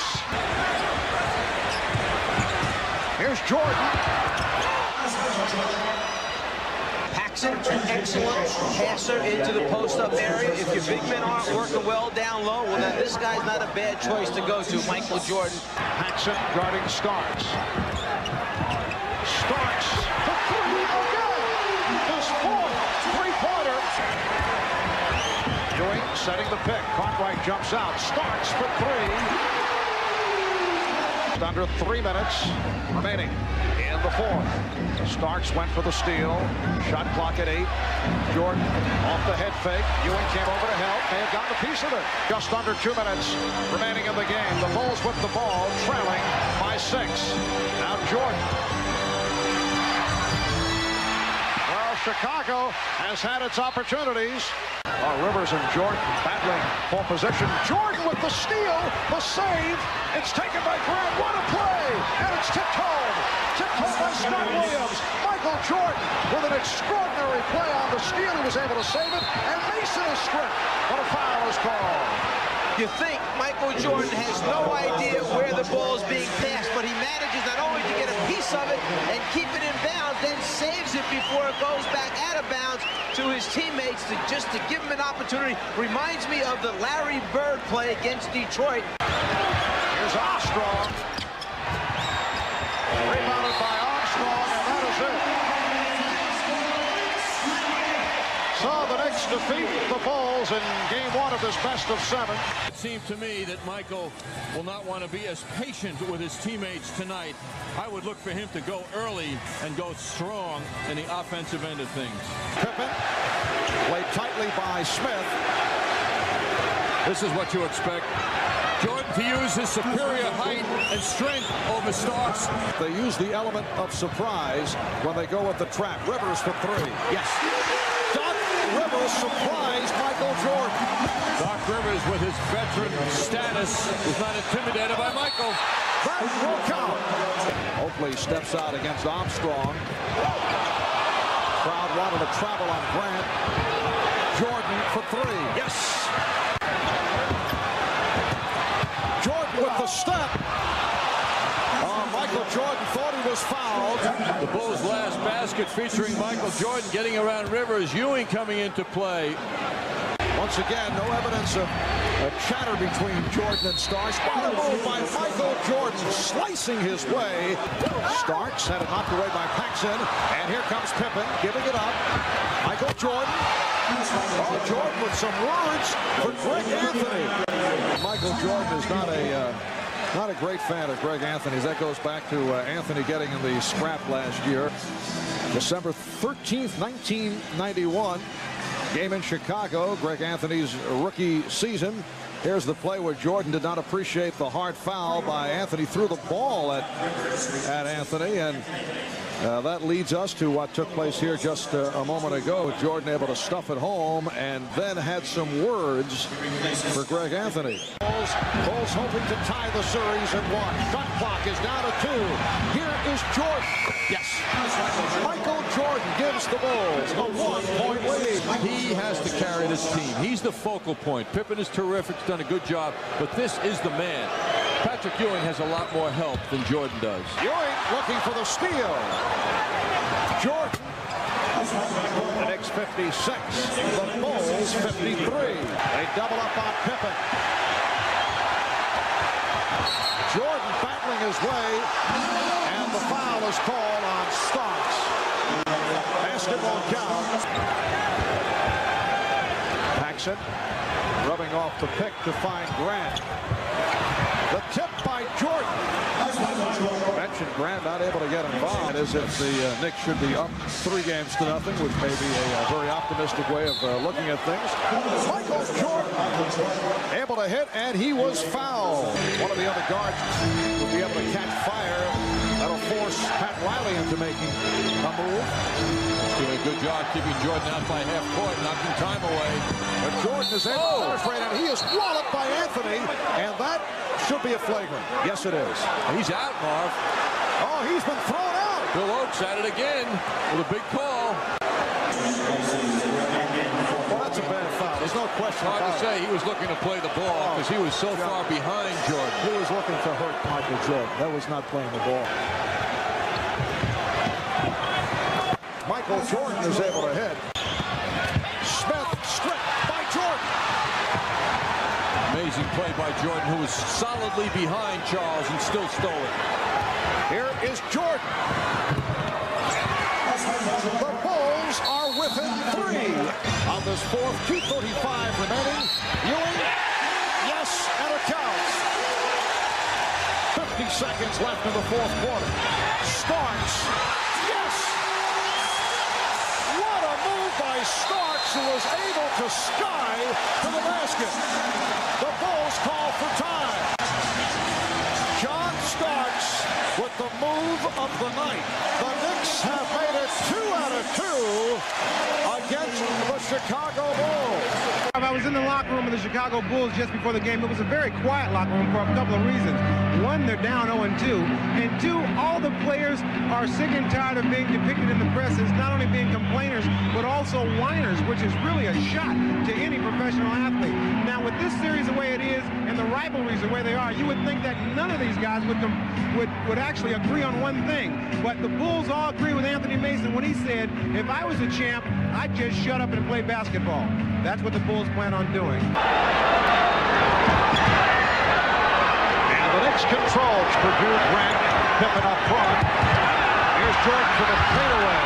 Here's Jordan. Paxson, an excellent passer into the post-up area. If your big men aren't working well down low, well, then this guy's not a bad choice to go to, Michael Jordan. Paxson guarding Starks. Starks for three again. His fourth three-pointer. Ewing setting the pick. Cartwright jumps out. Starks for three. Under 3 minutes remaining in the fourth. Starks went for the steal. Shot clock at 8. Jordan off the head fake. Ewing came over to help. They have gotten a piece of it. Just under 2 minutes remaining in the game. The Bulls with the ball, trailing by 6. Now Jordan. Well, Chicago has had its opportunities. Rivers and Jordan battling for position. Jordan with the steal, the save. It's taken by Grant. What a play! And it's tipped home. Tipped home by Scott Williams. Michael Jordan with an extraordinary play on the steal. He was able to save it. And Mason is stripped. But a foul is called. You think Michael Jordan has no idea where the ball is being passed, but he manages not only to get a piece of it and keep it in bounds, then saves it before it goes back out of bounds to his teammates just to give him an opportunity. Reminds me of the Larry Bird play against Detroit. Here's Armstrong. Rebounded by Armstrong, and that is it. So the Knicks defeat the Bulls in game 1 of this best of 7. It seemed to me that Michael will not want to be as patient with his teammates tonight. I would look for him to go early and go strong in the offensive end of things. Pippen played tightly by Smith. This is what you expect. Jordan to use his superior height and strength over Starks. They use the element of surprise when they go with the trap. Rivers for 3. Yes. Doc Rivers surprised Michael Jordan. Doc Rivers, with his veteran status, was not intimidated by Michael. That will count. Oakley steps out against Armstrong. Crowd wanted to travel on Grant. Jordan for 3. Yes. Jordan with the step. Michael Jordan thought he was fouled. The Bulls' last basket featuring Michael Jordan getting around Rivers. Ewing coming into play. Once again, no evidence of a chatter between Jordan and Starks. What a move by Michael Jordan, slicing his way. Starks had it knocked away by Paxson. And here comes Pippen, giving it up. Michael Jordan. Jordan with some words for Greg Anthony. Michael Jordan is not a great fan of Greg Anthony's. That goes back to Anthony getting in the scrap last year. December 13th, 1991. Game in Chicago, Greg Anthony's rookie season. Here's the play where Jordan did not appreciate the hard foul by Anthony. Threw the ball at Anthony, and that leads us to what took place here just a moment ago. Jordan able to stuff it home and then had some words for Greg Anthony. Bulls hoping to tie the series at 1. Shot clock is down to 2. Here is Jordan. Yes. Michael Jordan gives the Bulls a 1-point lead. He has to carry this team. He's the focal point. Pippen is terrific. He's done a good job. But this is the man. Patrick Ewing has a lot more help than Jordan does. Ewing looking for the steal. Jordan. The Knicks 56. The Bulls 53. They double up on Pippen. Jordan battling his way, and the foul is called on Starks. Basket won't count. Paxson rubbing off the pick to find Grant. The tip by Jordan. Mentioned Grant not able to get involved as if the Knicks should be up 3-0, which may be a very optimistic way of looking at things. Michael Jordan able to hit, and he was fouled. One of the other guards will be able to catch fire. That'll force Pat Riley into making a move. He's doing a good job keeping Jordan out by half court, knocking time away. But Jordan is able to penetrate, and he is walloped by Anthony, and that should be a flagrant. Yes, it is. He's out, Marv. Oh, he's been thrown out. Bill Oakes at it again with a big call. Well, that's a bad foul. There's no question about it. Hard to say. He was looking to play the ball because he was so far behind Jordan. He was looking to hurt Michael Jordan. That was not playing the ball. Michael Jordan is able to hit. Smith stripped by Jordan. Amazing play by Jordan, who was solidly behind Charles and still stole it. Here is Jordan. The Bulls are within 3 on this fourth. 2:35 remaining. Ewing, yes, and it counts. 50 seconds left in the fourth quarter. Starks, yes! What a move by Starks, who was able to sky to the basket. The Bulls call for time. John Starks with the move of the night. The Knicks have made it 2 out of 2 against the Chicago Bulls. I was in the locker room of the Chicago Bulls just before the game. It was a very quiet locker room for a couple of reasons. One, they're down 0-2. And two, all the players are sick and tired of being depicted in the press as not only being complainers, but also whiners, which is really a shot to any professional athlete. Now, with this series the way it is and the rivalries the way they are, you would think that none of these guys would actually agree on one thing. But the Bulls all agree with Anthony Mason when he said, if I was a champ, I'd just shut up and play basketball. That's what the Bulls plan on doing. And the Knicks control. Purdue, Grant, Pippen up front. Here's Jordan for the fadeaway.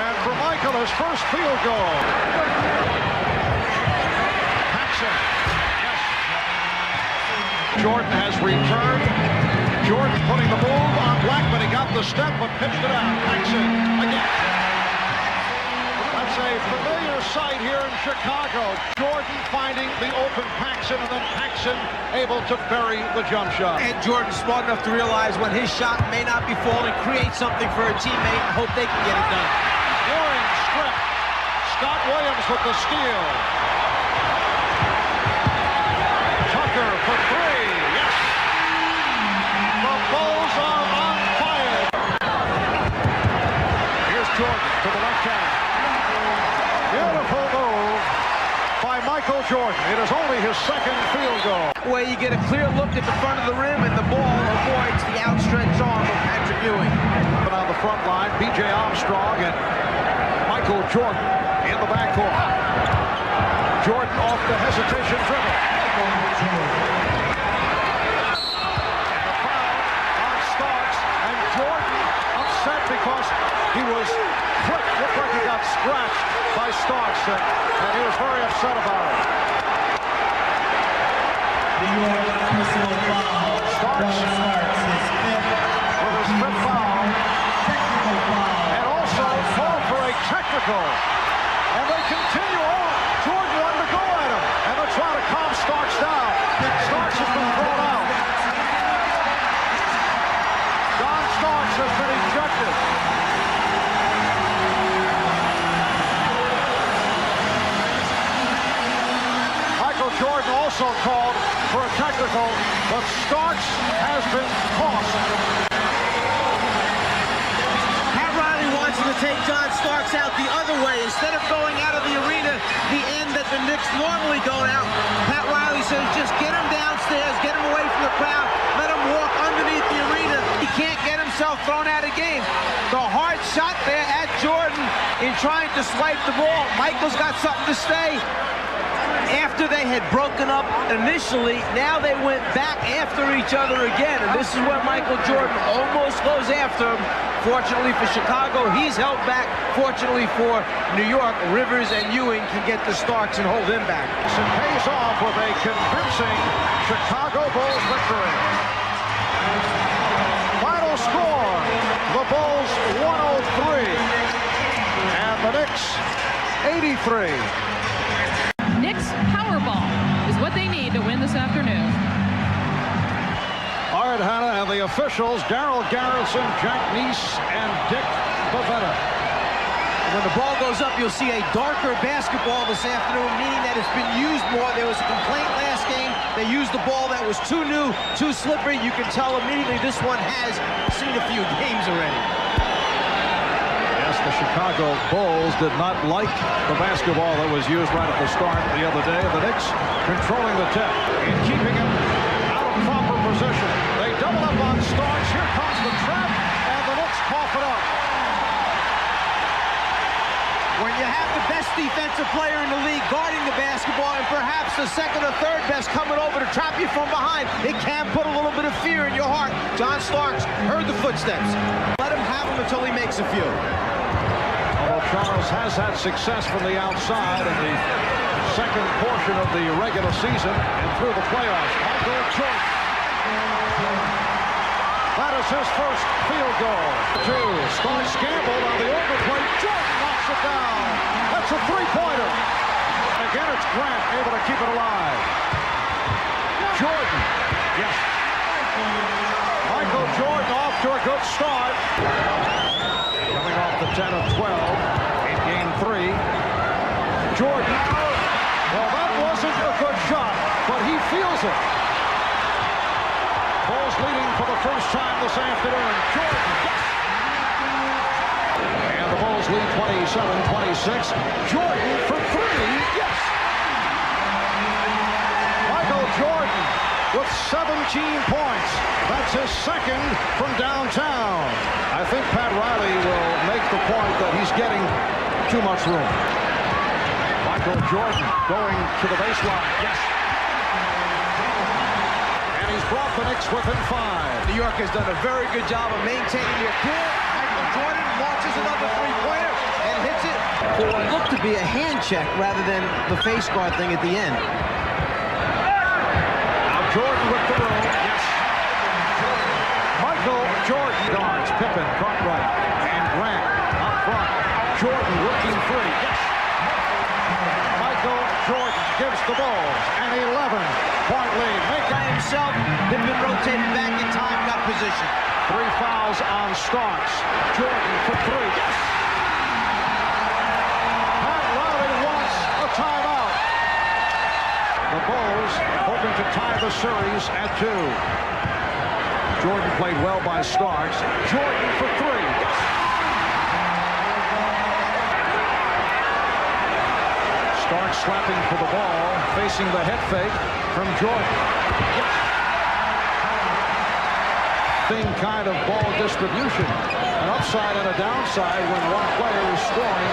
And for Michael, his first field goal. Paxon, yes. Jordan has returned. Jordan putting the move on Blackman. He got the step, but pitched it out. Paxon again. That's a familiar sight here in Chicago. Jordan finding the open Paxon, and then Paxon able to bury the jump shot. And Jordan smart enough to realize when his shot may not be falling, create something for a teammate and hope they can get it done. Warren strip. Scott Williams with the steal. Tucker for 3. Yes. The Bulls are on fire. Here's Jordan to the left hand. Beautiful move by Michael Jordan. It is only his second field goal. Where you get a clear look at the front of the rim and the ball avoids the outstretched arm of Patrick Ewing. But on the front line, B.J. Armstrong and Michael Jordan in the backcourt. Jordan off the hesitation dribble. And the foul on Starks, and Jordan upset because he was clipped. Looked like he got scratched by Starks, and he was very upset about it. Starks with his fifth foul, and also called for a technical, and they continue on. Jordan wanted to go at him, and they're trying to calm Starks down. Starks has been thrown out. John Starks has been ejected. Michael Jordan also called for a technical, but Starks has been tossed. Pat Riley wants him to take John Starks out the other way. Instead of going out of the arena, the end that the Knicks normally go out, Pat Riley says just get him downstairs, get him away from the crowd, let him walk underneath the arena. He can't get himself thrown out of game. The hard shot there at Jordan in trying to swipe the ball. Michael's got something to say. After they had broken up initially, now they went back after each other again. And this is where Michael Jordan almost goes after him. Fortunately for Chicago, he's held back. Fortunately for New York, Rivers and Ewing can get the Starks and hold him back. It pays off with a convincing Chicago Bulls victory. Final score, the Bulls 103 and the Knicks 83. Knicks Powerball is what they need to win this afternoon. All right, Hannah, and the officials, Daryl Garrison, Jack Neese, and Dick Bavetta. When the ball goes up, you'll see a darker basketball this afternoon, meaning that it's been used more. There was a complaint last game. They used the ball that was too new, too slippery. You can tell immediately this one has seen a few games already. Yes, the Chicago Bulls did not like the basketball that was used right at the start the other day. The Knicks controlling the tip and keeping him out of proper position. They double up on Starks. Here comes the trap, and the Knicks cough it up. best defensive player in the league guarding the basketball, and perhaps the second or third best coming over to trap you from behind. It can put a little bit of fear in your heart. John Starks heard the footsteps. Let him have them until he makes a few. Although Charles has had success from the outside in the second portion of the regular season and through the playoffs. Michael Jordan. That is his first field goal. Two. Starks gambled on the overplay. Jordan knocks it down. That's a three-pointer. Again, it's Grant able to keep it alive. Jordan. Yes. Michael Jordan off to a good start. Coming off the 10 of 12 in game 3. Jordan. Well, that wasn't a good shot, but he feels it. Bulls leading for the first time this afternoon. Jordan. Yes. And the Bulls lead 27-26. Jordan for three. Yes. Michael Jordan with 17 points. That's his second from downtown. I think Pat Riley will make the point that he's getting too much room. Michael Jordan going to the baseline. Yes. And he's brought the Knicks within 5. New York has done a very good job of maintaining their cool. Michael Jordan launches another three-pointer and hits it. For what looked to be a hand check rather than the face guard thing at the end. Jordan with the room. Yes. Michael Jordan guards Pippen, Cartwright, and Grant up front. Jordan looking free. Yes. Michael Jordan gives the Bulls an 11-point lead. By himself, Pippen rotated back in time, got position. 3 fouls on Starks. Jordan for 3. Yes. Pat Riley wants a timeout. The Bulls hoping to tie the series at 2. Jordan played well by Starks. Jordan for 3. Yes. Starks slapping for the ball, facing the head fake from Jordan. Yes. Same kind of ball distribution. An upside and a downside when one player is scoring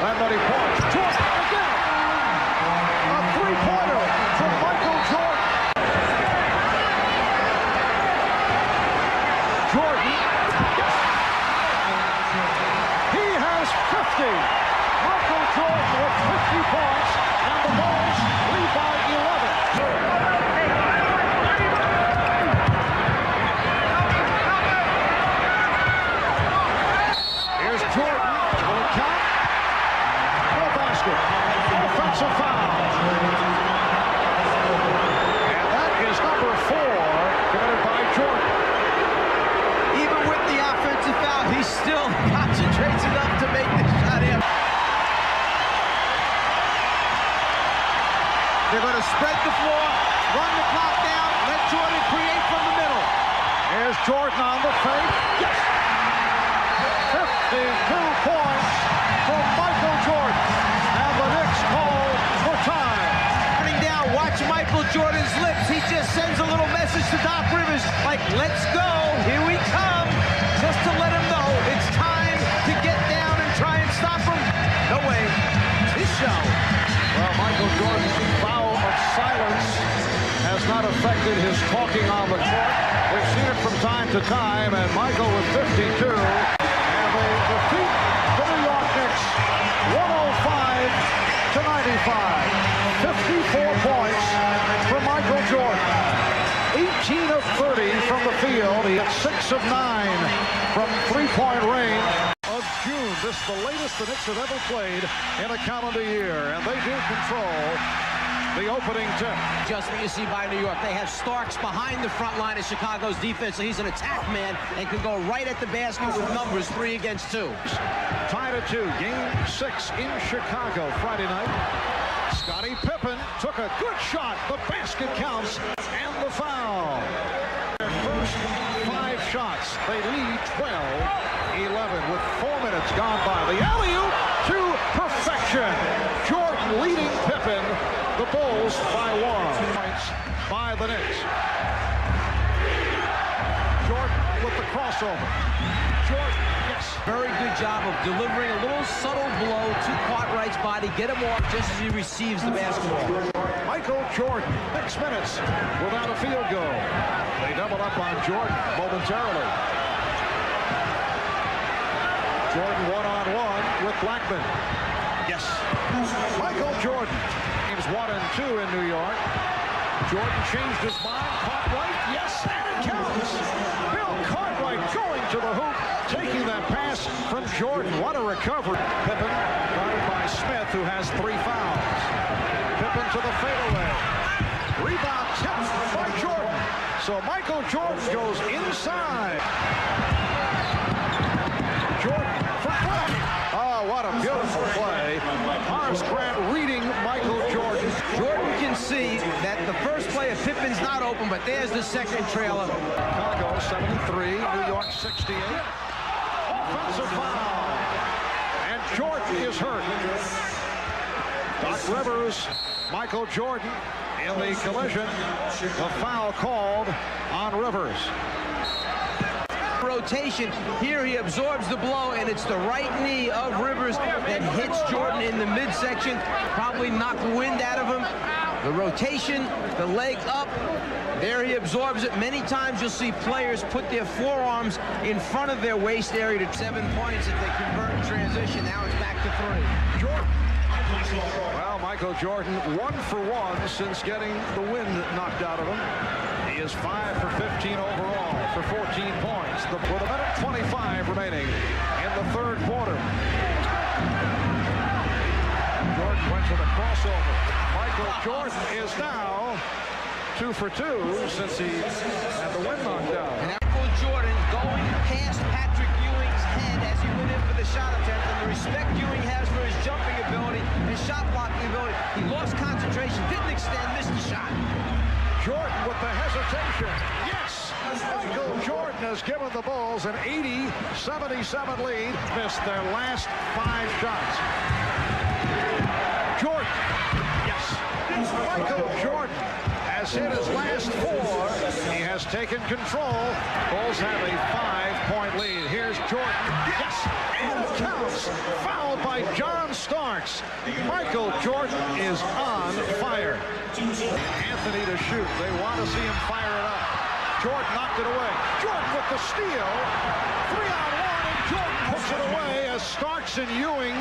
that many points. Jordan again. A three-pointer from Michael Jordan. Jordan. Yes. He has 50. Michael Jordan with 50 points, and the Bulls lead by 11. Here's Jordan. Will it count? No basket. Offensive foul. And that is number 4 committed by Jordan. Even with the offensive foul, he still concentrates enough to make this shot in. They're going to spread the floor, run the clock down, let Jordan create from the middle. Here's Jordan on the fake. Yes! 52 points from Michael Jordan. And the Knicks call for time. Running down, watch Michael Jordan's lips. He just sends a little message to Doc Rivers, like, let's go, here we come. Just to let him know it's time to get down and try and stop him. No way, it's his show. Well, Michael Jordan's vow of silence has not affected his talking on the court. We've seen it from time to time, and Michael with 52. And they defeat the New York Knicks 105-95. 54 points for Michael Jordan. 18 of 30 from the field. He had 6 of 9 from three-point range. Of June. This is the latest the Knicks have ever played in a calendar year, and they do control the opening tip. Just what you see by New York. They have Starks behind the front line of Chicago's defense, so he's an attack man and can go right at the basket with numbers 3 against 2. Tied at 2. Game 6 in Chicago Friday night. Scottie Pippen took a good shot. The basket counts and the foul. Their first 5 shots. They lead 12-11 with 4 minutes gone by. The alley-oop to perfection. Jordan leading Pippen. The Bulls by 1. Points by the Knicks. Jordan with the crossover. Jordan, yes. Very good job of delivering a little subtle blow to Cartwright's body. Get him off just as he receives the basketball. Michael Jordan, 6 minutes without a field goal. They doubled up on Jordan momentarily. Jordan one-on-one with Blackman. Yes. Michael Jordan. Games 1 and 2 in New York. Jordan changed his mind. Cartwright, yes, and it counts. Bill Cartwright going to the hoop, taking that pass from Jordan. What a recovery. Pippen guarded by Smith, who has 3 fouls. Pippen to the fadeaway. Rebound tipped by Jordan. So Michael Jordan goes inside. Jordan for play. Oh, what a beautiful play. Horace Grant reading Michael Jordan. Jordan can see that the first play of Pippen's not open, but there's the second trailer. Chicago 73, New York 68. Offensive foul. And Jordan is hurt. Doc Rivers, Michael Jordan in the collision. The foul called on Rivers. Rotation. Here he absorbs the blow, and it's the right knee of Rivers that hits Jordan in the midsection. Probably knocked the wind out of him. The rotation, the leg up. There he absorbs it. Many times you'll see players put their forearms in front of their waist area to 7 points if they convert in transition. Now it's back to 3. Jordan. Well, Michael Jordan 1 for 1 since getting the wind knocked out of him. He is 5 for 15 overall for 14 points. With a minute 25 remaining in the third quarter. Jordan went to the crossover. Michael Jordan is now 2 for 2 since he had the wind knocked out. And Michael Jordan going past Patrick Ewing's head as he went in for the shot attempt, and the respect Ewing has for his jumping ability, his shot blocking ability. He lost concentration, didn't extend, missed the shot. Jordan with the hesitation. Yes! Michael Jordan has given the Bulls an 80-77 lead. Missed their last 5 shots. Jordan. Yes. Michael Jordan has hit his last 4. He has taken control. Bulls have a 5-point lead. Here's Jordan. Yes. And it counts. Fouled by John Starks. Michael Jordan is on fire. Anthony to shoot. They want to see him fire it up. Jordan knocked it away. Jordan with the steal. 3-on-1, and Jordan puts it away as Starks and Ewing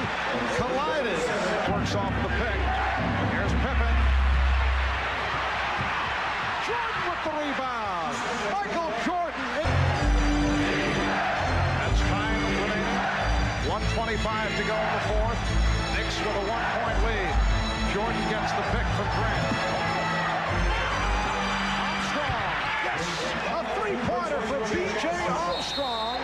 collided. Works off the pick. Here's Pippen. Jordan with the rebound. Michael Jordan. That's time remaining. 1:25 to go in the fourth. Knicks with a 1-point lead. Jordan gets the pick from Grant. Armstrong. Yes. A 3-pointer for B.J. Armstrong.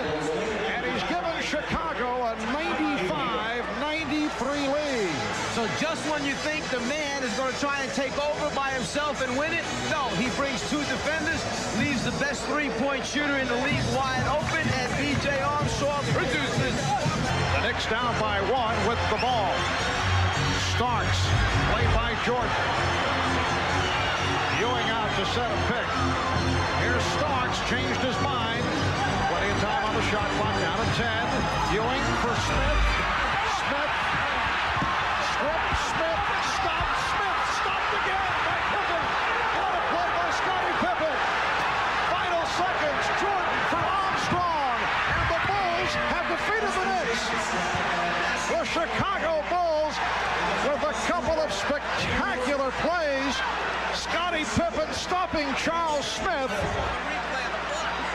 And he's given Chicago a 95-93 lead. So just when you think the man is going to try and take over by himself and win it, no, he brings 2 defenders, leaves the best 3-point shooter in the league wide open, and B.J. Armstrong produces. The Knicks down by 1 with the ball. Starks, played by Jordan. Ewing out to set a pick. Here's Starks, changed his mind. Plenty of time on the shot clock, down to 10. Ewing for Smith. Smith. Smith. Stopped. Smith. Stopped again by Pippen. What a play by Scottie Pippen. Final seconds. Jordan for Armstrong. And the Bulls have defeated the Knicks. The Chicago Bulls with a couple of spectacular plays. Scottie Pippen stopping Charles Smith.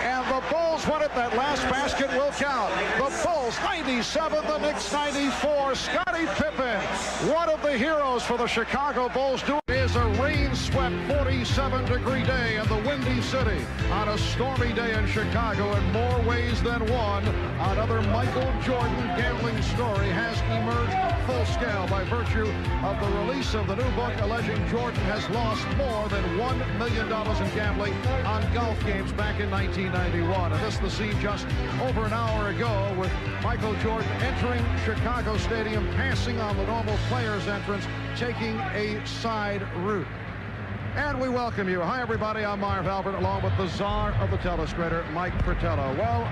And the Bulls win it. That last basket will count. The Bulls 97, the Knicks 94. Scottie Pippen, one of the heroes for the Chicago Bulls. It is a rain-swept 47-degree day in the Windy City on a stormy day in Chicago in more ways than one. Another Michael Jordan gambling story has emerged full scale by virtue of the release of the new book alleging Jordan has lost more than $1 million in gambling on golf games back in 1991. And this is the scene just over an hour ago with Michael Jordan entering Chicago Stadium, passing on the normal players entrance, taking a side route. And we welcome you. Hi, everybody. I'm Marv Albert, along with the czar of the telestrator, Mike Fratello. Well,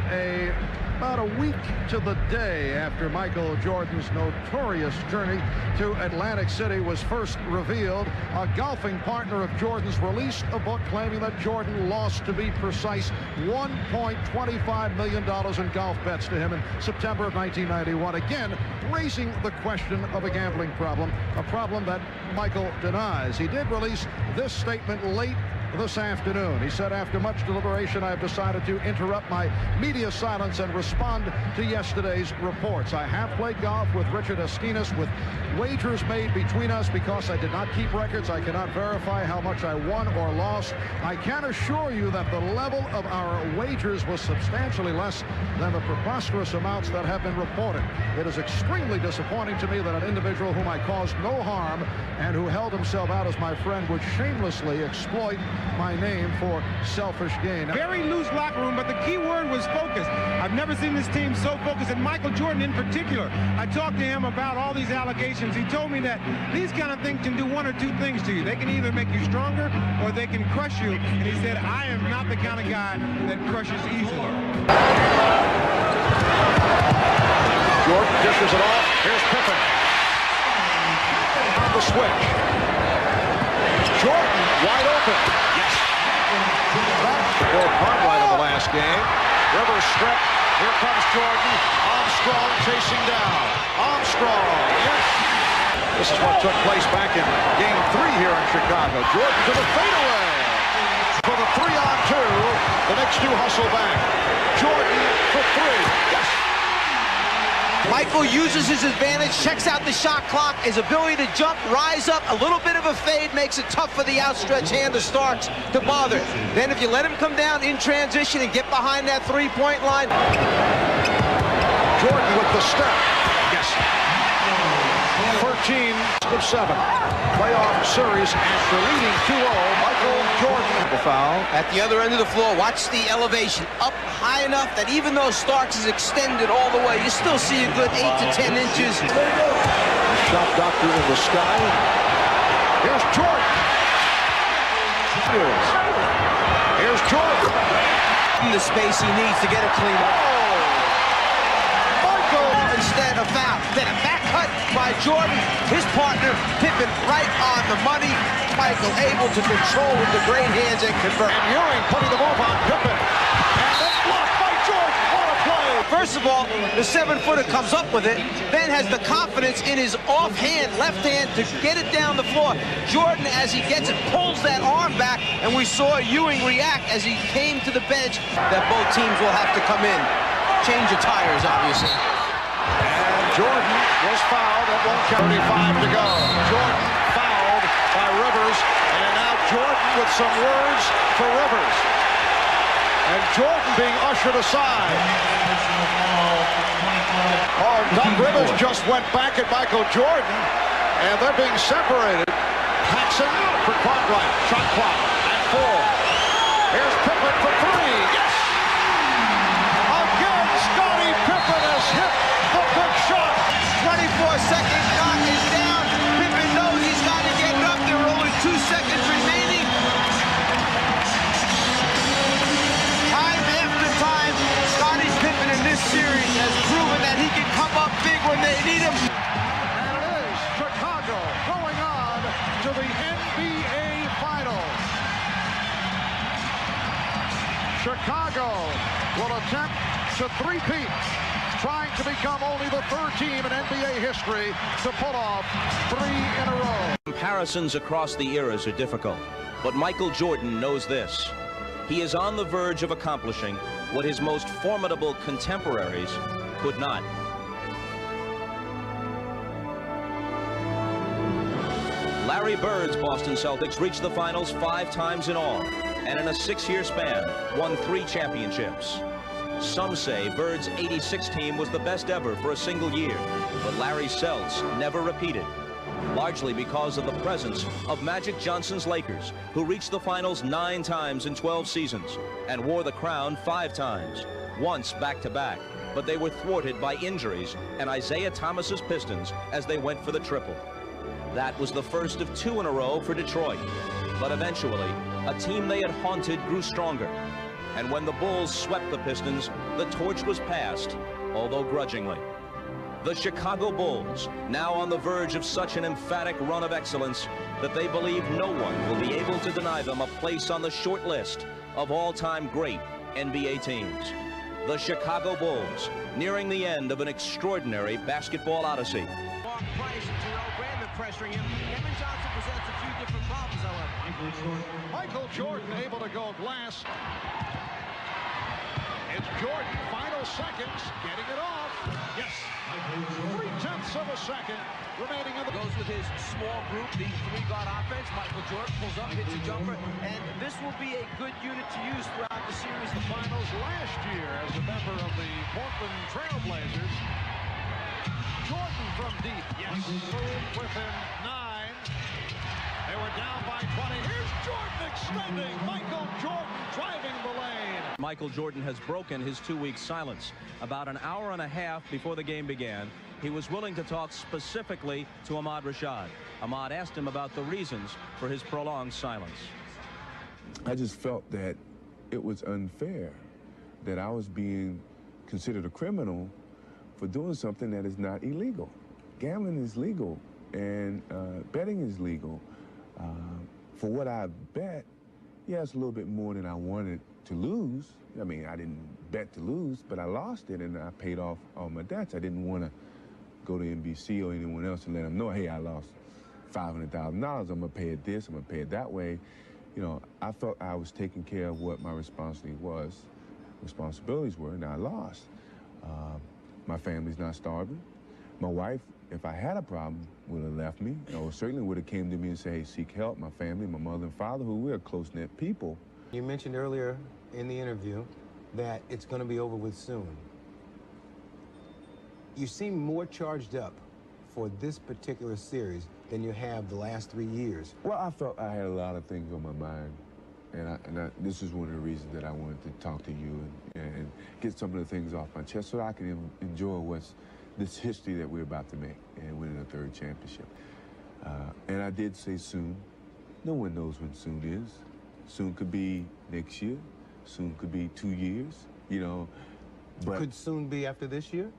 about a week to the day after Michael Jordan's notorious journey to Atlantic City was first revealed, a golfing partner of Jordan's released a book claiming that Jordan lost, to be precise, $1.25 million in golf bets to him in September of 1991. Again, raising the question of a gambling problem, a problem that Michael denies. He did release this statement late this afternoon. He said, after much deliberation, I have decided to interrupt my media silence and respond to yesterday's reports. I have played golf with Richard Eskinas with wagers made between us. Because I did not keep records, I cannot verify how much I won or lost. I can assure you that the level of our wagers was substantially less than the preposterous amounts that have been reported. It is extremely disappointing to me that an individual whom I caused no harm and who held himself out as my friend would shamelessly exploit my name for selfish gain. Very loose locker room, but the key word was focus. I've never seen this team so focused, and Michael Jordan in particular. I talked to him about all these allegations. He told me that these kind of things can do one or two things to you. They can either make you stronger or they can crush you. And he said, I am not the kind of guy that crushes easily. Jordan dishes it off. Here's Pippen. On the switch. Jordan wide open. Yes. Bill Cartwright in the last game. Rivers strip. Here comes Jordan. Armstrong chasing down. Armstrong. Yes. This is what took place back in Game 3 here in Chicago. Jordan to the fadeaway. For the 3-on-2. The Knicks do hustle back. Jordan for 3. Yes. Michael uses his advantage, checks out the shot clock, his ability to jump, rise up, a little bit of a fade makes it tough for the outstretched hand of Starks to bother. Then if you let him come down in transition and get behind that three-point line. Jordan with the step. Yes. 13 of 7. Playoff series after leading 2-0. Michael Jordan. The foul. At the other end of the floor, watch the elevation. Up high enough that even though Starks is extended all the way, you still see a good 8 to 10 inches. Shot doctor in the sky. Here's Jordan. Here's Jordan. In the space he needs to get a clean up. Michael. Instead of foul. Then a back cut by Jordan. His partner, Pippen, right on the money. Michael able to control with the great hands and convert. And Ewing putting the move on Pippen. And then blocked by Jordan. What a play. First of all, the 7-footer comes up with it, then has the confidence in his offhand, left hand, to get it down the floor. Jordan, as he gets it, pulls that arm back, and we saw Ewing react as he came to the bench. That both teams will have to come in. Change of tires, obviously. And Jordan was fouled. That won't count. 35 to go. Jordan fouled by Rivers, and now Jordan with some words for Rivers. And Jordan being ushered aside. Oh, Doc Rivers just went back at Michael Jordan, and they're being separated. Paxon for Cartwright. Shot clock at 4. Here's Pippen for 3. Yes! Again, Scottie Pippen has hit the big shot. 24-second clock is down. Pippen knows he's got to get it up. There are only 2 seconds remaining. Time after time, Scottie Pippen in this series has proven that he can come up big when they need him. And it is Chicago going on to the NBA Finals. Chicago will attempt to three-peat, trying to become only the 3rd team in NBA history to pull off 3 in a row. Comparisons across the eras are difficult, but Michael Jordan knows this. He is on the verge of accomplishing what his most formidable contemporaries could not. Larry Bird's Boston Celtics reached the finals 5 times in all, and in a 6-year span, won 3 championships. Some say Bird's '86 team was the best ever for a single year, but Larry Celts never repeated, largely because of the presence of Magic Johnson's Lakers, who reached the finals 9 times in 12 seasons and wore the crown 5 times, once back-to-back, but they were thwarted by injuries and Isaiah Thomas's Pistons as they went for the triple. That was the first of 2 in a row for Detroit. But eventually, a team they had haunted grew stronger. And when the Bulls swept the Pistons, the torch was passed, although grudgingly. The Chicago Bulls, now on the verge of such an emphatic run of excellence that they believe no one will be able to deny them a place on the short list of all-time great NBA teams. The Chicago Bulls, nearing the end of an extraordinary basketball odyssey. Mark Price and Gerald Brandon pressuring him. Kevin Johnson presents a few different problems, however. Michael Jordan able to go glass. It's Jordan, final seconds, getting it off. Yes. 3/10 of a second remaining in the... Goes with his small group, the three-guard offense. Michael Jordan pulls up, hits a jumper, and this will be a good unit to use throughout the series. The finals last year as a member of the Portland Trail Blazers. Jordan from deep. Yes. Within 9. They were down by 20. Here's Jordan extending. Michael Jordan driving the lane. Michael Jordan has broken his 2-week silence. About an hour and a half before the game began, he was willing to talk specifically to Ahmad Rashad. Ahmad asked him about the reasons for his prolonged silence. I just felt that it was unfair that I was being considered a criminal for doing something that is not illegal. Gambling is legal, and betting is legal. For what I bet, yeah, it's a little bit more than I wanted to lose. I mean, I didn't bet to lose, but I lost it, and I paid off all my debts. I didn't want to go to NBC or anyone else and let them know, hey, I lost $500,000. I'm going to pay it this, I'm going to pay it that way. You know, I felt I was taking care of what my responsibilities were, and I lost. My family's not starving. My wife, if I had a problem, would have left me, or certainly would have came to me and said, hey, seek help. My family, my mother and father, who we're close-knit people. You mentioned earlier in the interview that it's going to be over with soon. You seem more charged up for this particular series than you have the last 3 years. Well, I felt I had a lot of things on my mind, and this is one of the reasons that I wanted to talk to you and get some of the things off my chest so I can enjoy this history that we're about to make and winning a third championship. And I did say soon. No one knows when soon is. Soon could be next year. Soon could be 2 years, you know. But could soon be after this year?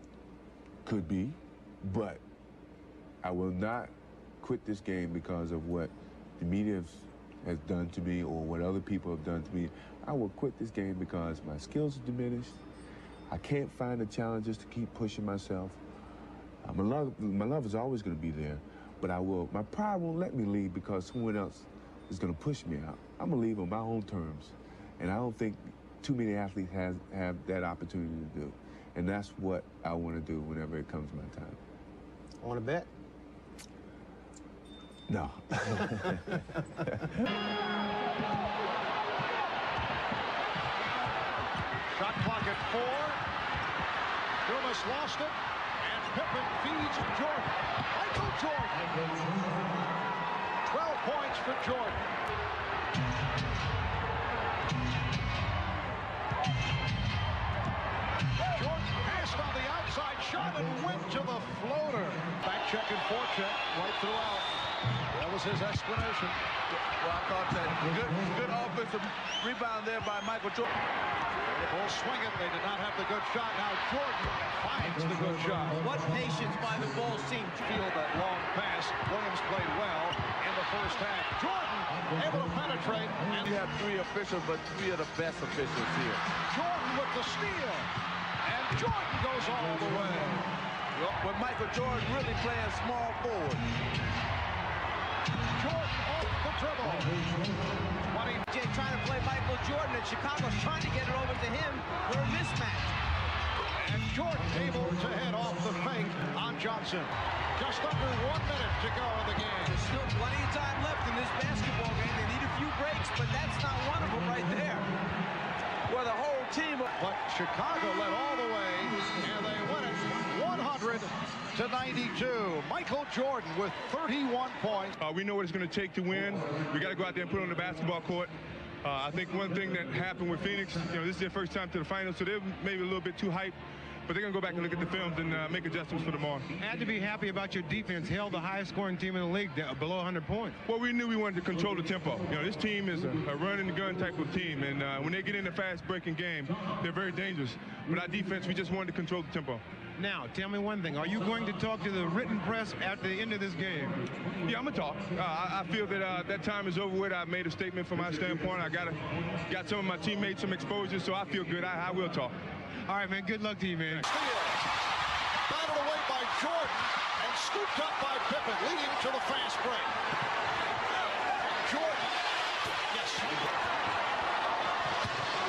Could be, but I will not quit this game because of what the media has done to me or what other people have done to me. I will quit this game because my skills are diminished. I can't find the challenges to keep pushing myself. My love is always going to be there, but my pride won't let me leave because someone else is going to push me out. I'm going to leave on my own terms, and I don't think too many athletes have that opportunity to do. And that's what I want to do whenever it comes my time. Want to bet? No. Shot clock at 4. Dumas lost it, and Pippen feeds Jordan. Michael Jordan. 12 points for Jordan. Jordan passed on the outside shot and went to the floater. Back check and forecheck right throughout. That was his explanation. Well, I thought that good offensive rebound there by Michael Jordan. The Bulls swing it. They did not have the good shot. Now Jordan finds the good shot. What patience by the Bulls team. Field that long pass. Williams played well in the first half. Jordan able to penetrate. And you have 3 officials, but 3 of the best officials here. Jordan with the steal. And Jordan goes all the way. With Michael Jordan really playing small forward. Jordan off the dribble. Trying to play Michael Jordan, and Chicago's trying to get it over to him for a mismatch. And Jordan able to head off the fake on Johnson. Just under 1 minute to go in the game. There's still plenty of time left in this basketball game. They need a few breaks, but that's not one of them right there. Well, the whole team. But Chicago led all the way, and they win it 100-92. Michael Jordan with 31 points. We know what it's going to take to win. We got to go out there and put it on the basketball court. I think one thing that happened with Phoenix, this is their first time to the finals, so they're maybe a little bit too hyped. but they're going to go back and look at the films and make adjustments for tomorrow. Had to be happy about your defense. Held the highest scoring team in the league below 100 points. Well, we knew we wanted to control the tempo. You know, this team is a run-and-gun type of team, and when they get in a fast-breaking game, they're very dangerous. But our defense, we just wanted to control the tempo. Now, tell me one thing. Are you going to talk to the written press at the end of this game? Yeah, I'm going to talk. I feel that that time is over with. I made a statement from my standpoint. I got some of my teammates some exposure, so I feel good. I will talk. All right, man. Good luck to you, man. Battled away by Jordan and scooped up by Pippen, leading to the fast break. Jordan. Yes.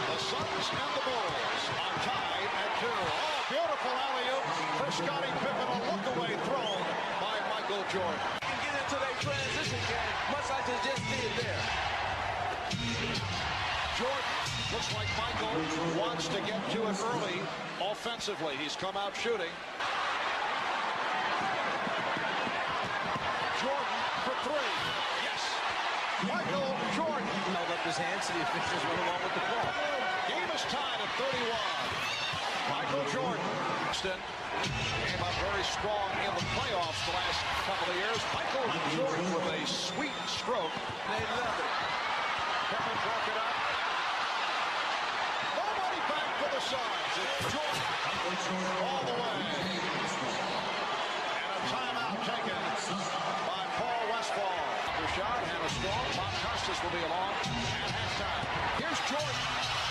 The Suns and the Bulls are tied at 2. Oh, beautiful alley-oop for Scottie Pippen. A look-away thrown by Michael Jordan. Can get into their transition game, much like they just did there. Jordan looks like Michael wants to get to it early offensively. He's come out shooting. Jordan for 3. Yes. Michael Jordan. Held up his hands to the officials went along with the call. Game is tied at 31. Michael Jordan came up very strong in the playoffs the last couple of years. Michael Jordan with a sweet stroke. They love it. Pippen broke it up. Nobody back for the Suns. It's Jordan all the way. And a timeout taken by Paul Westphal. Shot and a strong. Bob Costas will be along at halftime. Here's Jordan.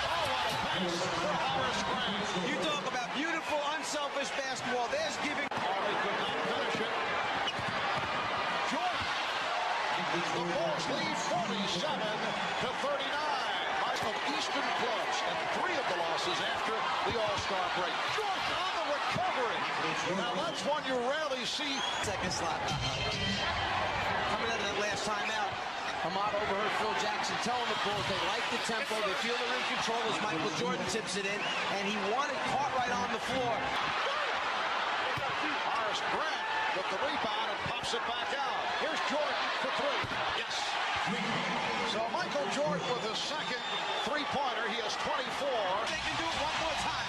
Oh, what a pass for Horace Grant. You talk about beautiful, unselfish basketball. There's giving. Harley could not finish it. Jordan. The Bulls lead 47-39. Of Eastern clubs and 3 of the losses after the All-Star break. Jordan on the recovery. Now that's one you rarely see. Second slot. Coming out of that last timeout, Ahmad overheard Phil Jackson telling the Bulls they like the tempo, they feel they're in control as Michael Jordan tips it in, and he wanted Cartwright on the floor. Horace Grant with the rebound and pops it back out. Here's Jordan for 3. Yes. So Michael Jordan with his second three-pointer. He has 24. They can do it one more time.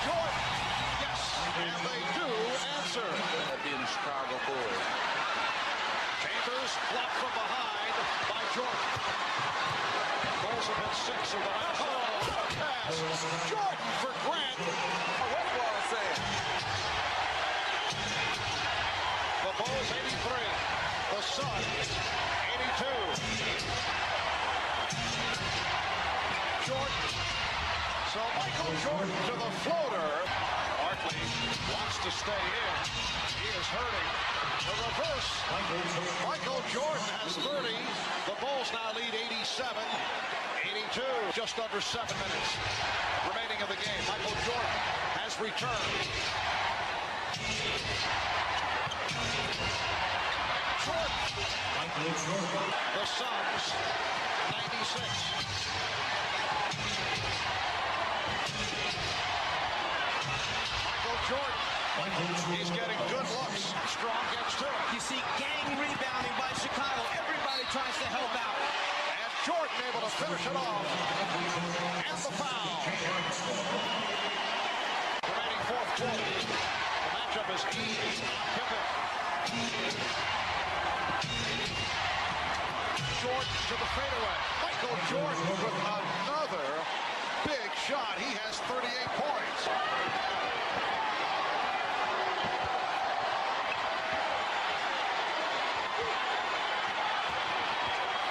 Jordan. Yes. And they do answer. That being the Chicago Bulls. Chambers blocked from behind by Jordan. Bulls have been 6 of the last. Pass. Jordan for Grant. What ball is saying? The Bulls 83. The Suns 82. Jordan. So Michael Jordan to the floater. Barkley wants to stay in. He is hurting. The reverse. Michael Jordan has 30. The Bulls now lead 87-82. Just under 7 minutes remaining of the game. Michael Jordan has returned. The Suns, 96. Michael Jordan. He's getting good looks. Strong gets to it. You see gang rebounding by Chicago. Everybody tries to help out. And Jordan able to finish it off. And the foul. Remaining 4th quarter. The matchup is Pippen. Jordan to the fadeaway. Michael Jordan with another big shot. He has 38 points.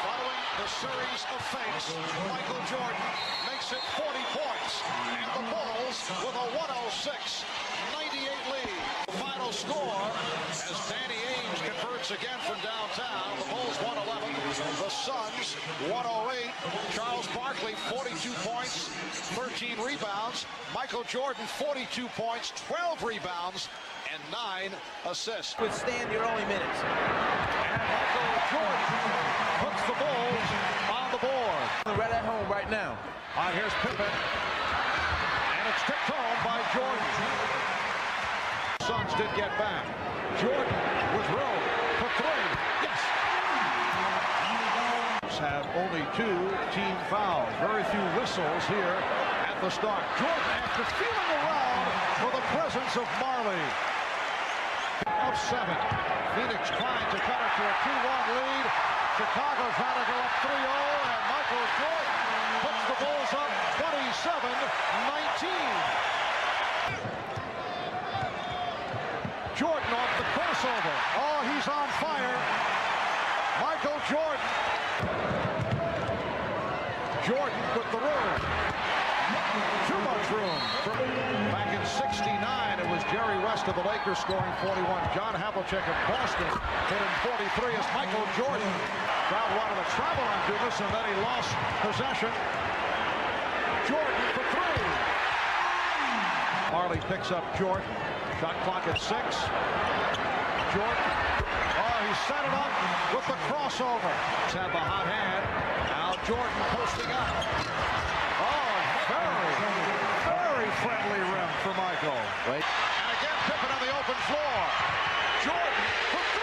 Following the series of fakes, Michael Jordan makes it 40 points. And the Bulls with a 106-98 lead. The final score as Danny Ainge converts again from downtown. The Bulls 111. The Suns 108. Charles Barkley 42 points, 13 rebounds. Michael Jordan 42 points, 12 rebounds, and 9 assists. Withstand your only minutes. And Michael Jordan puts the Bulls on the board. Right at home right now. Here's Pippen. And it's kicked home by Jordan. Suns did get back. Jordan with room for 3. Yes. Have only 2 team fouls. Very few whistles here at the start. Jordan, after feeling around for the presence of Marley. Of 7. Phoenix trying to cut it to a 2-1 lead. Chicago trying to go up 3-0, and Michael Jordan puts the Bulls up 27-19. Jordan off the crossover. Oh, he's on fire. Michael Jordan. Jordan with the room. Too much room. Back in '69, it was Jerry West of the Lakers scoring 41. John Havlicek of Boston hit in 43 as Michael Jordan. Crowd wanted to travel on Dumas, and then he lost possession. Jordan for 3. Marley picks up Jordan. Shot clock at 6. Jordan. Oh, he set it up with the crossover. He's had the hot hand. Now Jordan posting up. Oh, very friendly rim for Michael. Wait. And again, Pippen on the open floor. Jordan for 3.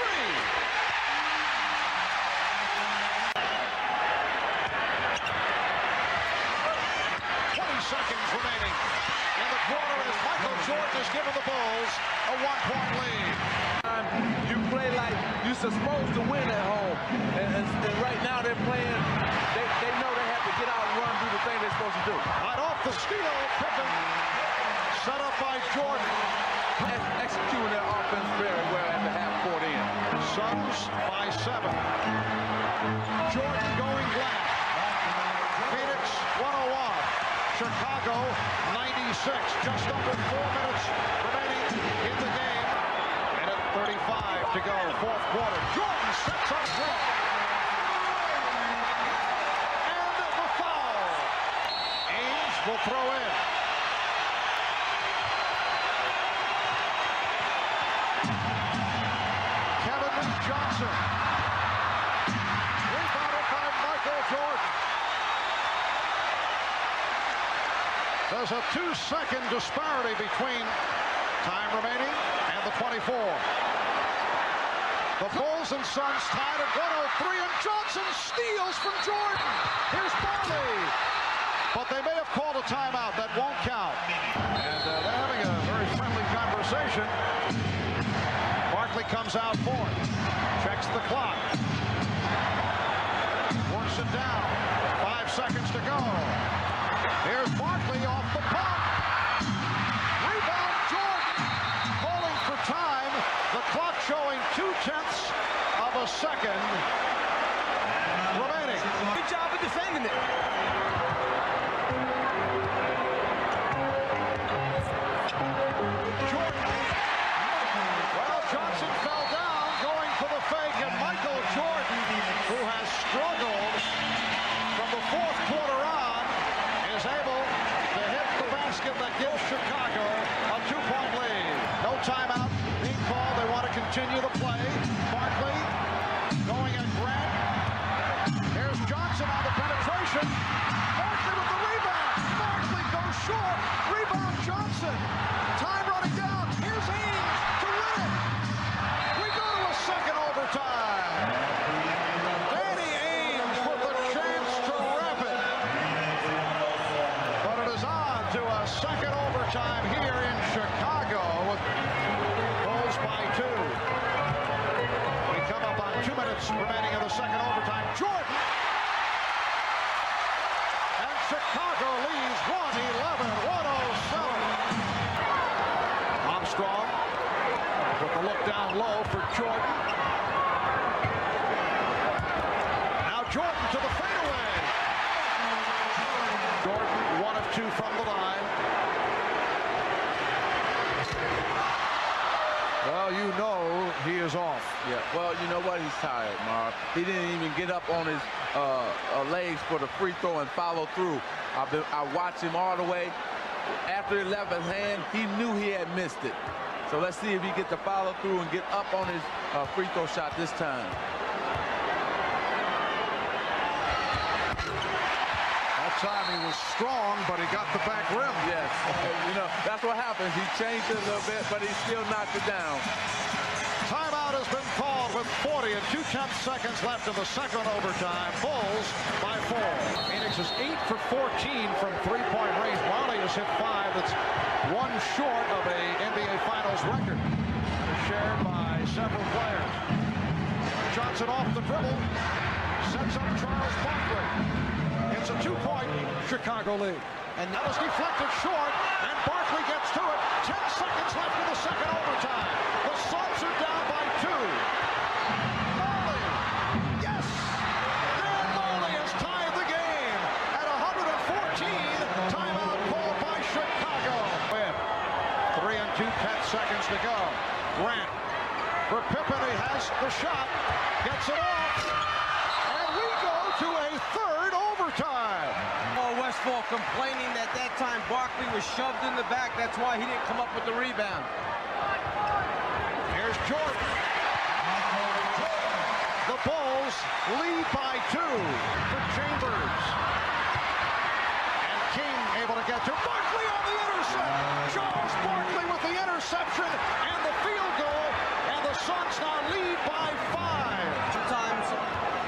20 seconds remaining in the quarter as Michael Jordan has given the Bulls a 1-point lead. You play like you're supposed to win at home. And right now they're playing, they know they have to get out and run, do the thing they're supposed to do. Right off the steal, Pippen, set up by Jordan. Executing their offense very well at the half-court end. Suns by 7. Jordan going black. Phoenix 101. Chicago 96. Just under 4 minutes remaining in the game. And at 35 to go, fourth quarter. Jordan sets up front. And the foul. Ames will throw in. Johnson. Rebounded by Michael Jordan. There's a 2-second disparity between time remaining and the 24. The Bulls and Suns tied at 103, and Johnson steals from Jordan. Here's Barkley. But they may have called a timeout. That won't count. And they're having a very friendly conversation. Barkley comes out for it. Checks the clock. Works it down. 5 seconds to go. Here's Barkley off the pump. Rebound Jordan. Calling for time. The clock showing 0.2 of a second remaining. Good job of defending it. Jordan. Well, Johnson fell down going for the fake, and Michael Jordan, who has struggled from the fourth quarter on, is able to hit the basket that gives Chicago a 2-point lead. No timeout being called. They want to continue the play. Barkley going at Grant. Here's Johnson on the penetration. Barkley with the rebound. Barkley goes short. Rebound Johnson. Time running down. Here's Ames to win it. We go to a second overtime. Danny Ames with a chance to wrap it. But it is on to a second overtime here in Chicago. Bulls by 2. We come up on 2 minutes remaining of the second overtime. Jordan. And Chicago leads 111-107. Armstrong with the look down low for Jordan. Now Jordan to the fadeaway. Jordan 1 of 2 from the line. Well, you know he is off. Yeah, well, you know what? He's tired, Marv. He didn't even get up on his legs for the free throw and follow through. I watched him all the way. After the 11th hand, he knew he had missed it. So let's see if he gets the follow through and get up on his free throw shot this time. That time he was strong, but he got the back rim. Yes, you know, that's what happens. He changed it a little bit, but he still knocked it down. Timeout has been called with 40 and 0.2 seconds left in the second overtime. Bulls by 4. Phoenix Wilkins is 8 for 14 from three-point range. Barkley has hit 5. That's one short of a NBA Finals record. It's shared by several players. Johnson off the dribble. Sets up Charles Barkley. It's a 2-point Chicago lead. And now it's deflected short, and Barkley gets to it. 10 seconds left in the second overtime. The Suns are down by 2. Marley, yes! Dan Marley has tied the game at 114. Timeout called by Chicago. 3 and 2, 10 seconds to go. Grant for Pippen, he has the shot, gets it off, and we go to a third overtime. Westfall complaining that time Barkley was shoved in the back. That's why he didn't come up with the rebound. Here's Jordan. The Bulls lead by 2 for Chambers. And King able to get to Barkley on the intercept. Charles Barkley with the interception and the field goal. And the Suns now lead by 5. Sometimes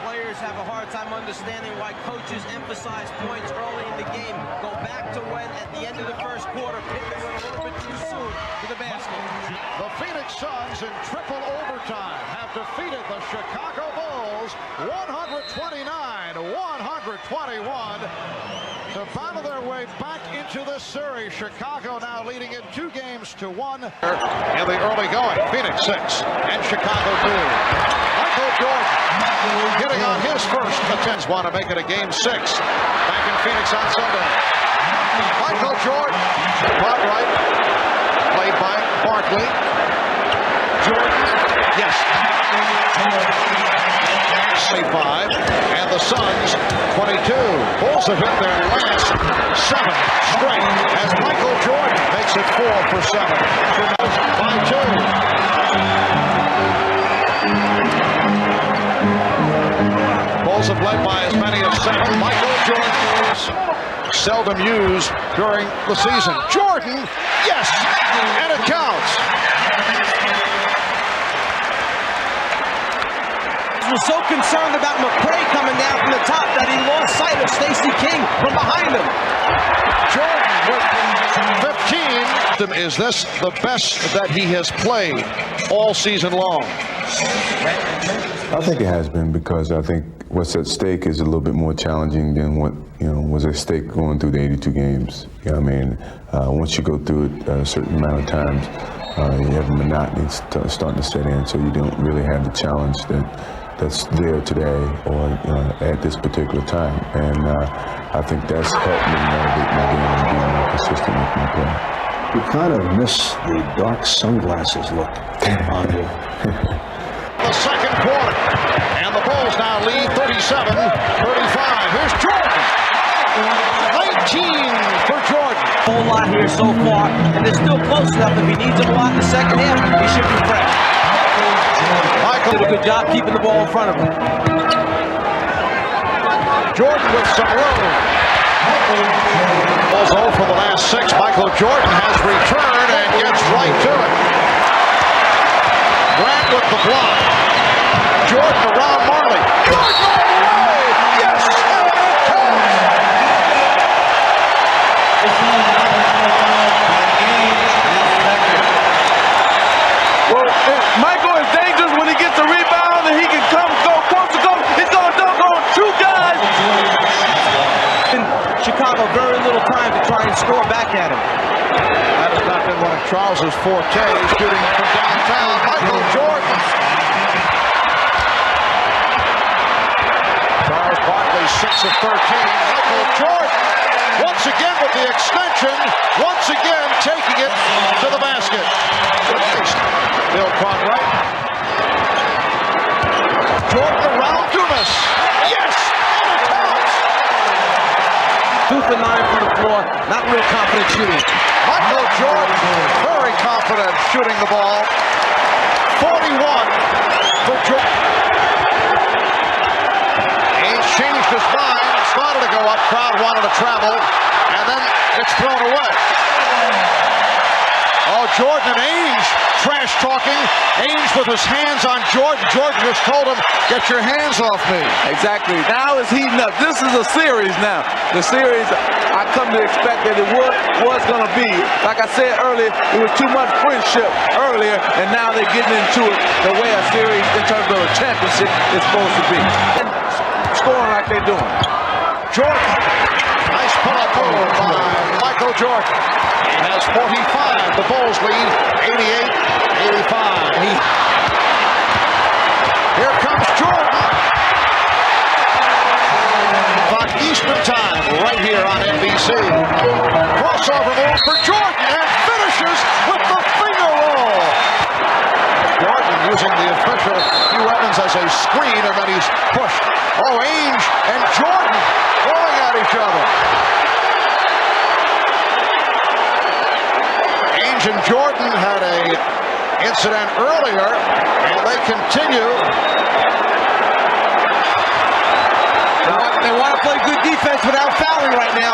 players have a hard time understanding why coaches emphasize points early in the game. Go back to when, at the end of the first quarter, Pippen went a little bit too soon to the basket. The Phoenix Suns in triple overtime have defeated the Chicago Bulls 129-121 to battle their way back into this series. Chicago now leading it 2-1. In the early going, Phoenix 6 and Chicago 2. Michael Jordan hitting on his first attempt. Want to make it a game 6 back in Phoenix on Sunday. Michael Jordan, top right, played by Barkley. Jordan, yes. Say 5, and the Suns 22. Bulls have hit their last 7 straight as Michael Jordan makes it 4 for 7. By 2. Bulls have led by as many as 7. Michael Jordan seldom used during the season. Jordan, yes, and it counts. Was so concerned about McCray coming down from the top that he lost sight of Stacey King from behind him. Jordan with 15. Is this the best that he has played all season long? I think it has been, because I think what's at stake is a little bit more challenging than what was at stake going through the 82 games. You know what I mean? Once you go through it a certain amount of times, you have monotony starting to set in, so you don't really have the challenge that's there today or at this particular time. And I think that's helped me navigate my game and be more consistent with my play. You kind of miss the dark sunglasses look on you. The second quarter, and the Bulls now lead 37-35. Here's Jordan. 19 for Jordan. A whole lot here so far, and they're still close enough. If he needs them a lot in the second half, he should be fresh. Michael did a good job keeping the ball in front of him. Jordan with some room. Ball's 0 for the last 6. Michael Jordan has returned and gets right to it. Grant with the block. Jordan around Marley. Jordan all the way! Yes! And it counts! Well, Michael is dangerous when he gets the rebound and he can go close to go. He's going to dunk on 2 guys. In Chicago, very little time to try and score back at him. That has not been one of Charles's fortes, shooting from downtown. Michael Jordan. Charles Barkley, 6 of 13. Michael Jordan, once again with the extension, once again taking it to the basket. Bill Conway. Jordan around Dumas. Yes! And it counts! 2 for 9 from the floor. Not real confident shooting. Michael Jordan, very confident shooting the ball. 41 for Jordan. Ainge changed his mind, started to go up, crowd wanted to travel, and then it's thrown away. Oh, Jordan and Ainge trash talking. Ainge with his hands on Jordan. Jordan just told him, get your hands off me. Exactly. Now it's heating up. This is a series now. The series I come to expect that it was going to be. Like I said earlier, it was too much friendship earlier, and now they're getting into it the way a series in terms of a championship is supposed to be. And scoring like they're doing. Jordan. Nice pull-up goal by Michael Jordan. He has 45. The Bulls lead 88-85. Here comes Jordan. Clock Eastern time right here on NBC. Crossover move for Jordan and finishes with the finger roll. Jordan using the official Hugh Evans as a screen, and then he's pushed. Oh, Ainge and Jordan going at each other. Ainge and Jordan had a incident earlier, and they continue. They want to play good defense without fouling right now.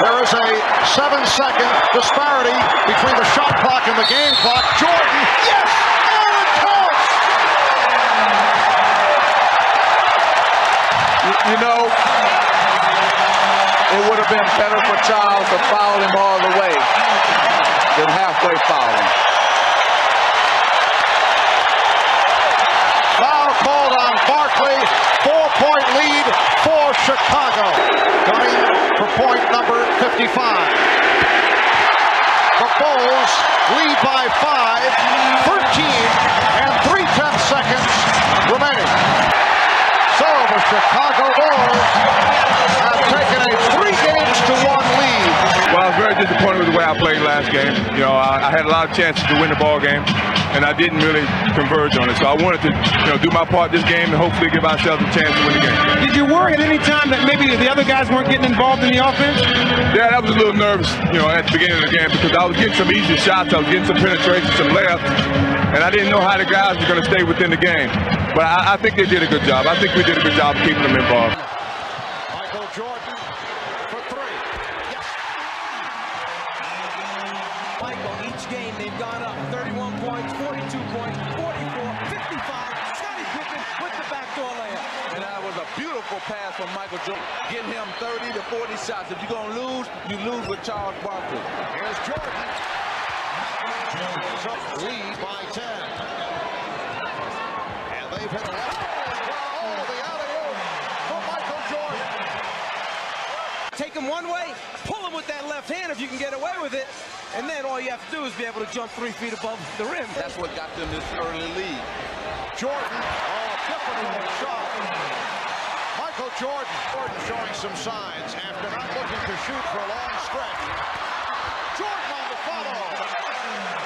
There is a 7-second disparity between the shot clock and the game clock. Jordan, yes, and it counts. You know, it would have been better for Charles to foul him all the way than halfway fouling. Foul called on Barkley. 4-point lead for Chicago. Gunning for point number 55. The Bulls lead by 5, 13 and 3/10 seconds remaining. So the Chicago Bulls have taken a 3-1 lead. Well, I was very disappointed with the way I played last game. You know, I had a lot of chances to win the ball game, and I didn't really converge on it. So I wanted to, do my part this game and hopefully give ourselves a chance to win the game. Did you worry at any time that maybe the other guys weren't getting involved in the offense? Yeah, I was a little nervous, at the beginning of the game because I was getting some easy shots, I was getting some penetration, some layups, and I didn't know how the guys were going to stay within the game. But I think they did a good job. I think we did a good job of keeping them involved. Michael Jordan for 3. Yes. Michael, each game they've gone up 31 points, 42 points, 44, 55. Scottie Pippen with the backdoor layup. And that was a beautiful pass from Michael Jordan. Get him 30 to 40 shots. If you're going to lose, you lose with Charles Barkley. Here's Jordan. Lead by 10. And they've hit the alley-oop for Michael Jordan. Take him one way, pull him with that left hand if you can get away with it, and then all you have to do is be able to jump 3 feet above the rim. That's what got them this early lead. Jordan, different shot. Michael Jordan showing some signs after not looking to shoot for a long stretch. Jordan on the follow.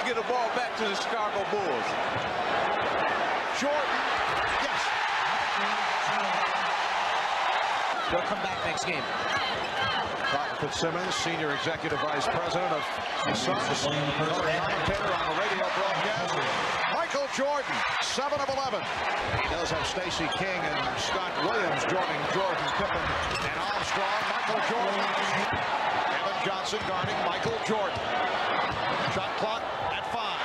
Get the ball back to the Chicago Bulls. Jordan, yes. They'll come back next game. Fitzsimmons, Senior Executive Vice President of the Suns, commentator on the radio broadcast. Michael Jordan, 7 of 11. He does have Stacey King and Scott Williams joining Jordan, Pippen, and Armstrong. Michael Jordan. Kevin Johnson guarding Michael Jordan. Shot clock at 5.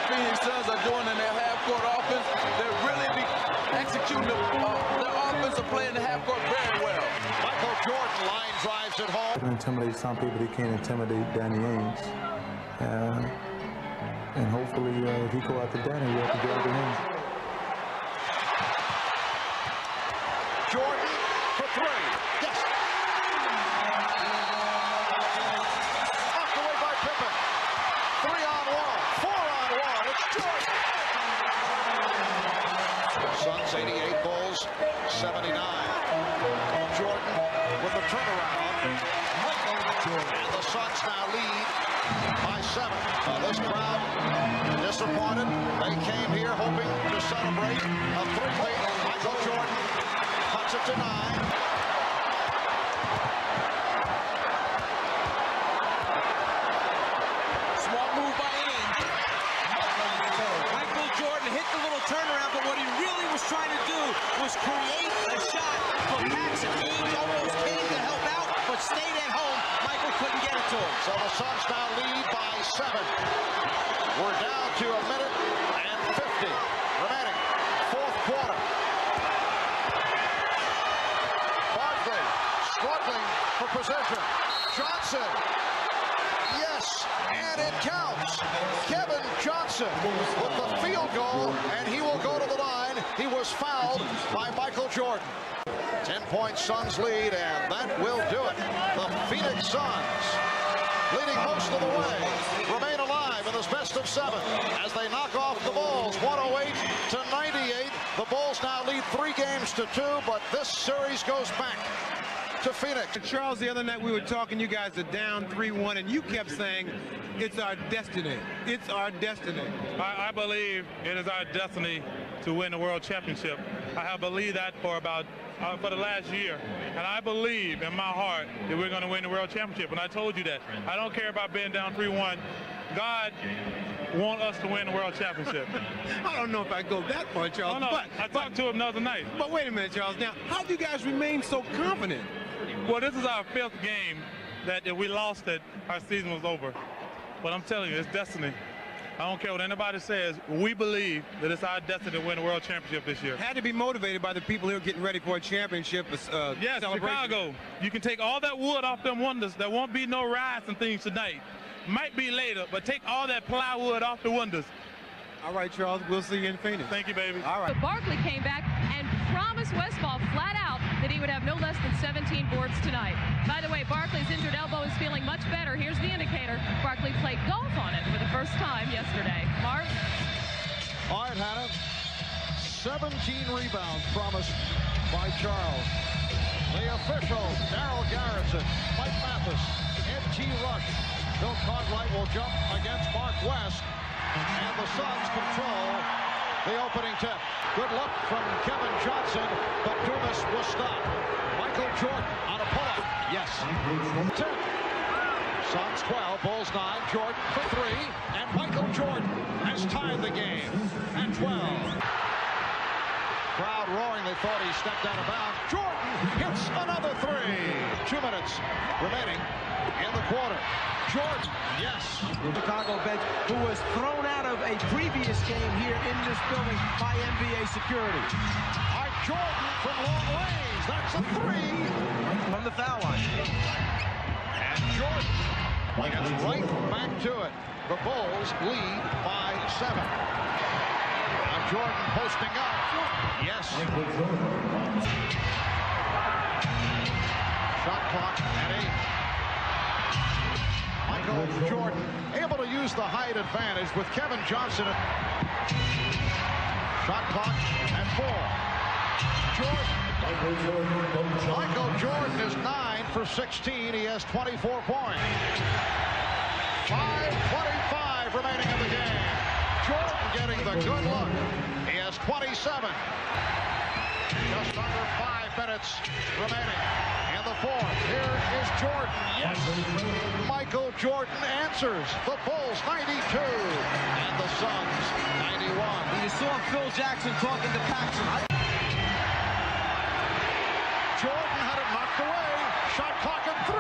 Phoenix Suns are doing in their half-court offense. They're really executing their offensive play in the half-court very well. Michael Jordan line drives it home. He can intimidate some people, he can't intimidate Danny Ainge. And hopefully, if he go out to Danny, we'll have to go out to him. Jordan for 3. Yes. Knocked away by Pippen. 3-on-1. 4-on-1. It's Jordan. Suns 88, Bulls 79. Jordan with the turnaround. And the Suns now lead by 7. This crowd disappointed. They came here hoping to celebrate a 3-peat. Michael Jordan cuts it to 9. Smart move by Ainge. Michael Jordan hit the little turnaround, but what he really was trying to do was create a shot for Paxon. Ainge almost came to help out, but stayed at home. Michael couldn't get it to him. So the Suns now lead by 7. We're down to 1 minute and 50 remaining. Fourth quarter. Barkley struggling for possession. Johnson. Yes, and it counts. Kevin Johnson with the field goal, and he will go to the line. He was fouled by Michael Jordan. 10-point Suns lead, and that will do it. The Phoenix Suns, leading most of the way, remain alive in this best of 7 as they knock off the Bulls 108-98. The Bulls now lead 3 games to 2, but this series goes back to Phoenix. Charles, the other night we were talking, you guys are down 3-1, and you kept saying, it's our destiny. It's our destiny. I believe it is our destiny to win the World Championship. I have believed that for the last year, and I believe in my heart that we're going to win the World Championship, and I told you that. I don't care about being down 3-1. God wants us to win the World Championship. I don't know if I go that far, Charles. No, I talked to him the other night. But wait a minute, Charles. Now, how do you guys remain so confident? Well, this is our 5th game that if we lost it, our season was over. But I'm telling you, it's destiny. I don't care what anybody says. We believe that it's our destiny to win the World Championship this year. Had to be motivated by the people who are getting ready for a championship. Yes, Chicago. You can take all that wood off them windows. There won't be no riots and things tonight. Might be later, but take all that plywood off the windows. All right, Charles, we'll see you in Phoenix. Thank you, baby. All right. So Barkley came back and promised Westphal flat out that he would have no less than 17 boards tonight. By the way, Barkley's injured elbow is feeling much better. Here's the indicator. Barkley played golf on it for the first time yesterday. Mark? All right, Hannah. 17 rebounds promised by Charles. The officials, Daryl Garrison, Mike Mathis, N.T. Rush. Bill Cartwright will jump against Mark West, and the Suns control the opening tip. Good look from Kevin Johnson, but Dumas was stopped. Michael Jordan on a pull-up. Yes. 10. Suns 12, Bulls 9. Jordan for 3, and Michael Jordan has tied the game at 12. Crowd roaring. They thought he stepped out of bounds. Jordan hits another 3. 2 minutes remaining in the quarter. Jordan, yes. Chicago bench, who was thrown out of a previous game here in this building by NBA security. Art Jordan from long range. That's a 3. From the foul line. And Jordan gets right back to it. The Bulls lead by 7. Now Jordan posting up. Yes. Shot clock at 8. Michael Jordan able to use the height advantage with Kevin Johnson. Shot clock at 4. Michael Jordan is 9 for 16. He has 24 points. 5:25 remaining in the game. Jordan getting the good look. He has 27. Just under 5 minutes remaining in the 4th. Here is Jordan. Yes. Michael Jordan answers. The Bulls 92 and the Suns 91. You saw Phil Jackson talking to Paxon. Jordan had it knocked away. Shot clock at 3.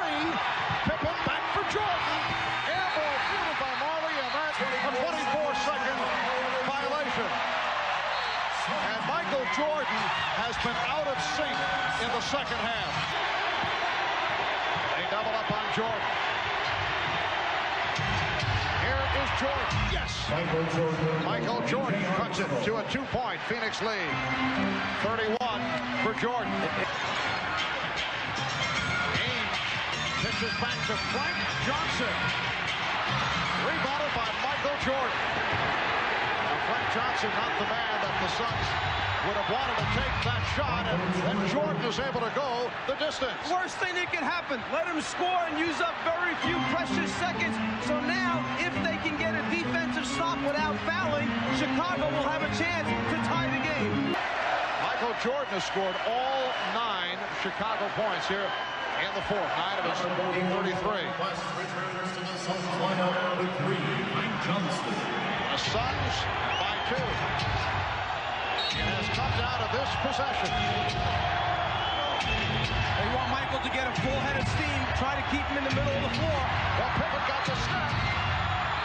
Pippen back for Jordan. Air ball fielded by Marley, and that's a 24-second violation. And Michael Jordan has been out of sync in the second half. They double up on Jordan. Here is Jordan. Yes. Michael Jordan cuts it to a 2-point Phoenix lead. 31 for Jordan. Ames pitches back to Frank Johnson. Rebounded by Michael Jordan. Frank Johnson, not the man that the Suns would have wanted to take that shot, and Jordan is able to go the distance. Worst thing that could happen, let him score and use up very few precious seconds. So now, if they can get a defensive stop without fouling, Chicago will have a chance to tie the game. Michael Jordan has scored all 9 Chicago points here in the 4th. 9 of his 33. The Suns by 2. It has come down to this possession. They want Michael to get a full head of steam, try to keep him in the middle of the floor. Well, Pippen got the step.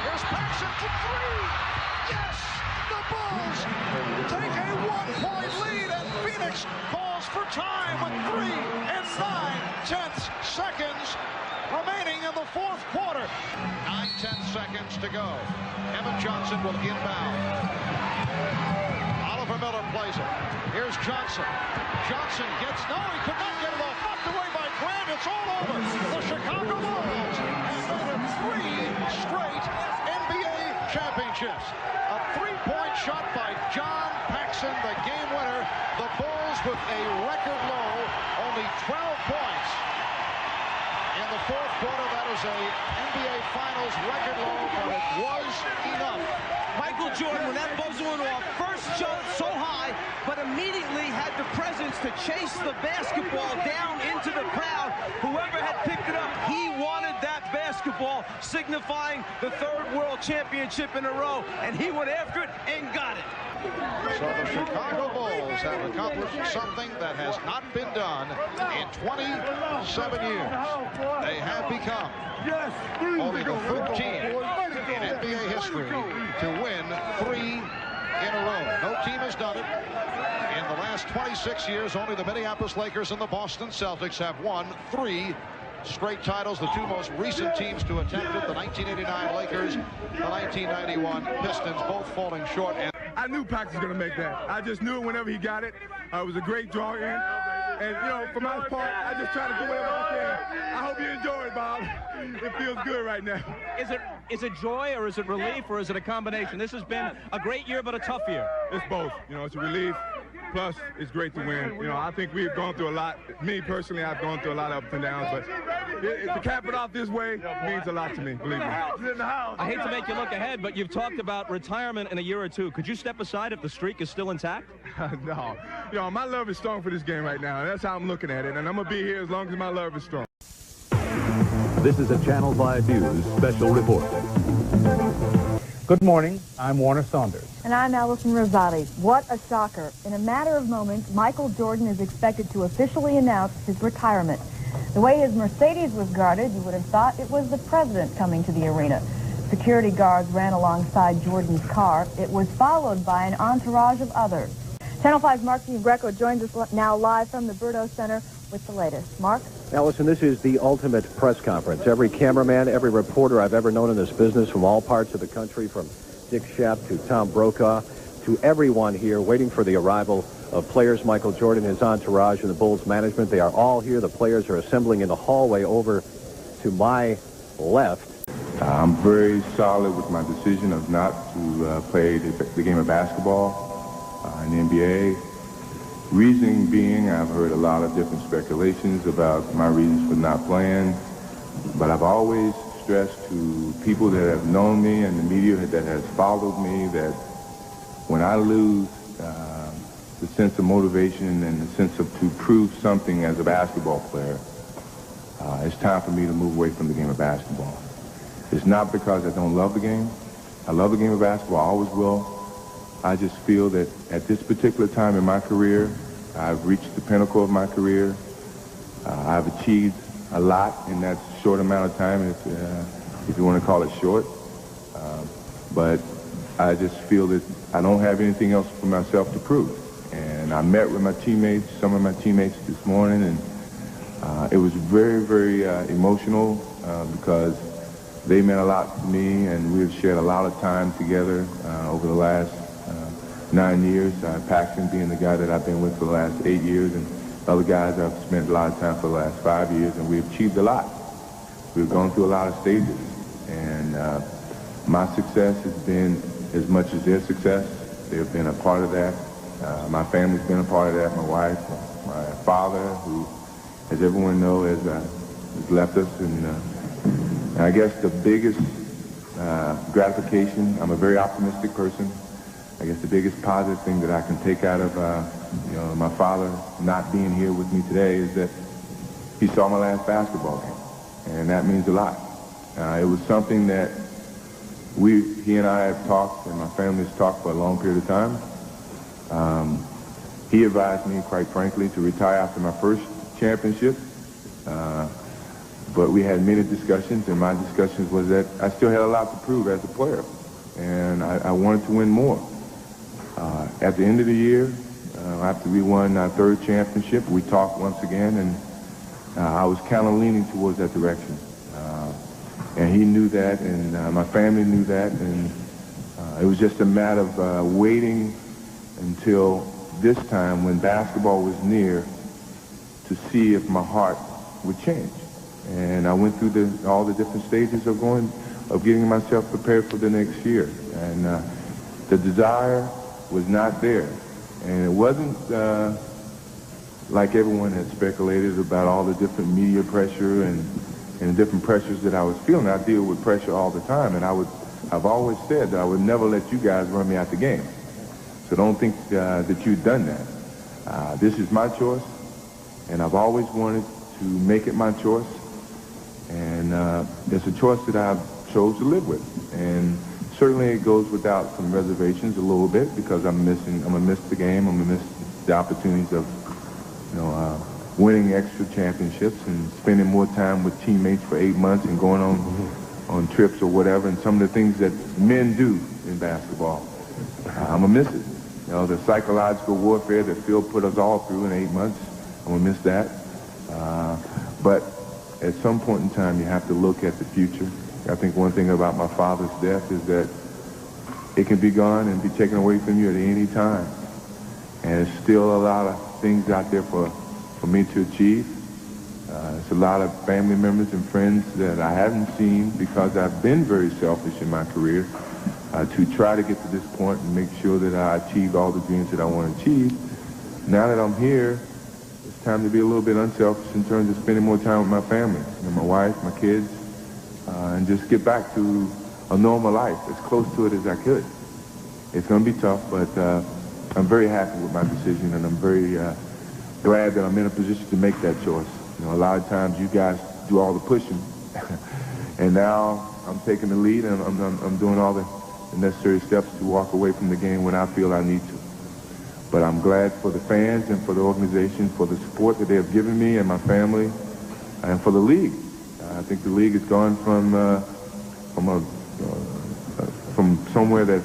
Here's Paxon for three. Yes! The Bulls take a 1-point lead, and Phoenix calls for time with 3 9/10 seconds remaining in the fourth quarter. 9-10 seconds to go. Evan Johnson will inbound. Oliver Miller plays it. Here's Johnson. Johnson gets, no, he could not get it off. Knocked away by Grant. It's all over. The Chicago Bulls have made it 3 straight NBA championships. A 3-point shot by John Paxson, the game winner. The Bulls with a record low, only 12 points. In the fourth quarter, that is a NBA Finals record low, but it was enough. Michael Jordan, when that buzzer went off, first jumped so high, but immediately had the presence to chase the basketball down into the crowd. Whoever had picked it up, he wanted that basketball, signifying the 3rd World Championship in a row, and he went after it and got it. So the Chicago Bulls have accomplished something that has not been done in 27 years. They have become only the 3rd team in NBA history to win 3 in a row. No team has done it. In the last 26 years, only the Minneapolis Lakers and the Boston Celtics have won 3 straight titles. The 2 most recent teams to attempt it, the 1989 Lakers, the 1991 Pistons, both falling short. And I knew Pax was going to make that. I just knew it whenever he got it. It was a great draw in. And, you know, for my part, I just try to do whatever I can. I hope you enjoy it, Bob. It feels good right now. Is it joy, or is it relief, or is it a combination? This has been a great year, but a tough year. It's both. You know, it's a relief. Plus, it's great to win. You know, I think we've gone through a lot. Me, personally, I've gone through a lot of ups and downs, but to cap it off this way means a lot to me, believe me. I hate to make you look ahead, but you've talked about retirement in a year or 2. Could you step aside if the streak is still intact? No. You know, my love is strong for this game right now. That's how I'm looking at it, and I'm going to be here as long as my love is strong. This is a Channel 5 News special report. Good morning. I'm Warner Saunders. And I'm Allison Rosati. What a shocker. In a matter of moments, Michael Jordan is expected to officially announce his retirement. The way his Mercedes was guarded, you would have thought it was the president coming to the arena. Security guards ran alongside Jordan's car. It was followed by an entourage of others. Channel 5's Mark Greco joins us now live from the Berto Center with the latest. Mark? Allison, this is the ultimate press conference. Every cameraman, every reporter I've ever known in this business from all parts of the country, from Dick Shepp to Tom Brokaw, to everyone here waiting for the arrival of players, Michael Jordan, his entourage, and the Bulls management. They are all here. The players are assembling in the hallway over to my left. I'm very solid with my decision of not to play the game of basketball in the NBA. Reasoning being, I've heard a lot of different speculations about my reasons for not playing, but I've always stressed to people that have known me and the media that has followed me that when I lose the sense of motivation and the sense of to prove something as a basketball player, it's time for me to move away from the game of basketball. It's not because I don't love the game. I love the game of basketball, I always will. I just feel that at this particular time in my career, I've reached the pinnacle of my career. I've achieved a lot in that short amount of time, if you want to call it short. But I just feel that I don't have anything else for myself to prove. And I met with my teammates, some of my teammates this morning, and it was very, very emotional because they meant a lot to me, and we've shared a lot of time together over the last 9 years. Paxon being the guy that I've been with for the last 8 years, and other guys I've spent a lot of time for the last 5 years, and we've achieved a lot. We've gone through a lot of stages, and my success has been as much as their success. They've been a part of that. My family's been a part of that. My wife, my father, who, as everyone knows, has left us, and I guess the biggest gratification, I'm a very optimistic person. I guess the biggest positive thing that I can take out of my father not being here with me today is that he saw my last basketball game, and that means a lot. It was something that he and I have talked, and my family has talked for a long period of time. He advised me, quite frankly, to retire after my first championship. But we had many discussions, and my discussions was that I still had a lot to prove as a player, and I wanted to win more. At the end of the year, after we won our third championship, we talked once again, and I was kind of leaning towards that direction. And he knew that, and my family knew that, and it was just a matter of waiting until this time when basketball was near to see if my heart would change. And I went through all the different stages of getting myself prepared for the next year. And the desire was not there. And it wasn't like everyone had speculated about all the different media pressure and different pressures that I was feeling. I deal with pressure all the time, and I've always said that I would never let you guys run me out the game. So don't think that you've done that. This is my choice, and I've always wanted to make it my choice. And it's a choice that I've chose to live with. And certainly it goes without some reservations a little bit, because I'm gonna miss the game. I'm gonna miss the opportunities of, winning extra championships and spending more time with teammates for 8 months and going on trips or whatever, and some of the things that men do in basketball. I'm gonna miss it. The psychological warfare that Phil put us all through in 8 months, I'm gonna miss that. But at some point in time, you have to look at the future. I think one thing about my father's death is that it can be gone and be taken away from you at any time. And there's still a lot of things out there for me to achieve. It's a lot of family members and friends that I haven't seen because I've been very selfish in my career to try to get to this point and make sure that I achieved all the dreams that I want to achieve. Now that I'm here, it's time to be a little bit unselfish in terms of spending more time with my family, my wife, my kids, and just get back to a normal life, as close to it as I could. It's going to be tough, but I'm very happy with my decision, and I'm very glad that I'm in a position to make that choice. A lot of times you guys do all the pushing, and now I'm taking the lead, and I'm doing all the necessary steps to walk away from the game when I feel I need to. But I'm glad for the fans and for the organization, for the support that they have given me and my family, and for the league. I think the league has gone from somewhere that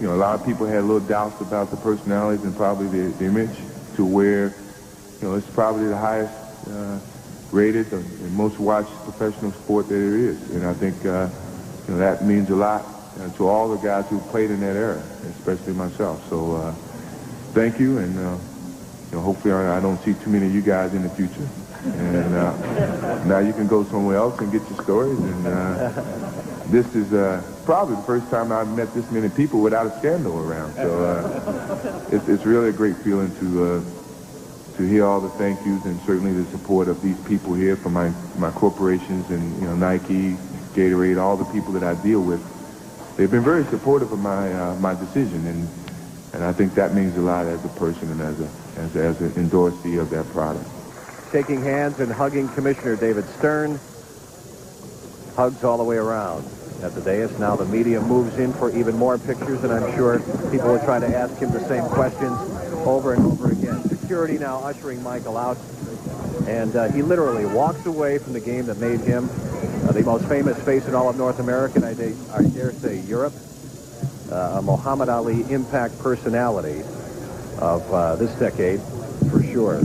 a lot of people had little doubts about the personalities and probably the image, to where it's probably the highest rated and most watched professional sport that there is. And I think that means a lot to all the guys who played in that era, especially myself. So thank you, and hopefully I don't see too many of you guys in the future. And now you can go somewhere else and get your stories. And this is probably the first time I've met this many people without a scandal around. So it's really a great feeling to hear all the thank yous, and certainly the support of these people here from my corporations and Nike, Gatorade, all the people that I deal with. They've been very supportive of my decision, and I think that means a lot as a person and as an endorsee of that product. Shaking hands and hugging Commissioner David Stern. Hugs all the way around at the dais. Now the media moves in for even more pictures, and I'm sure people will try to ask him the same questions over and over again. Security now ushering Michael out, and he literally walks away from the game that made him the most famous face in all of North America, and I dare say Europe, a Muhammad Ali impact personality of this decade, for sure.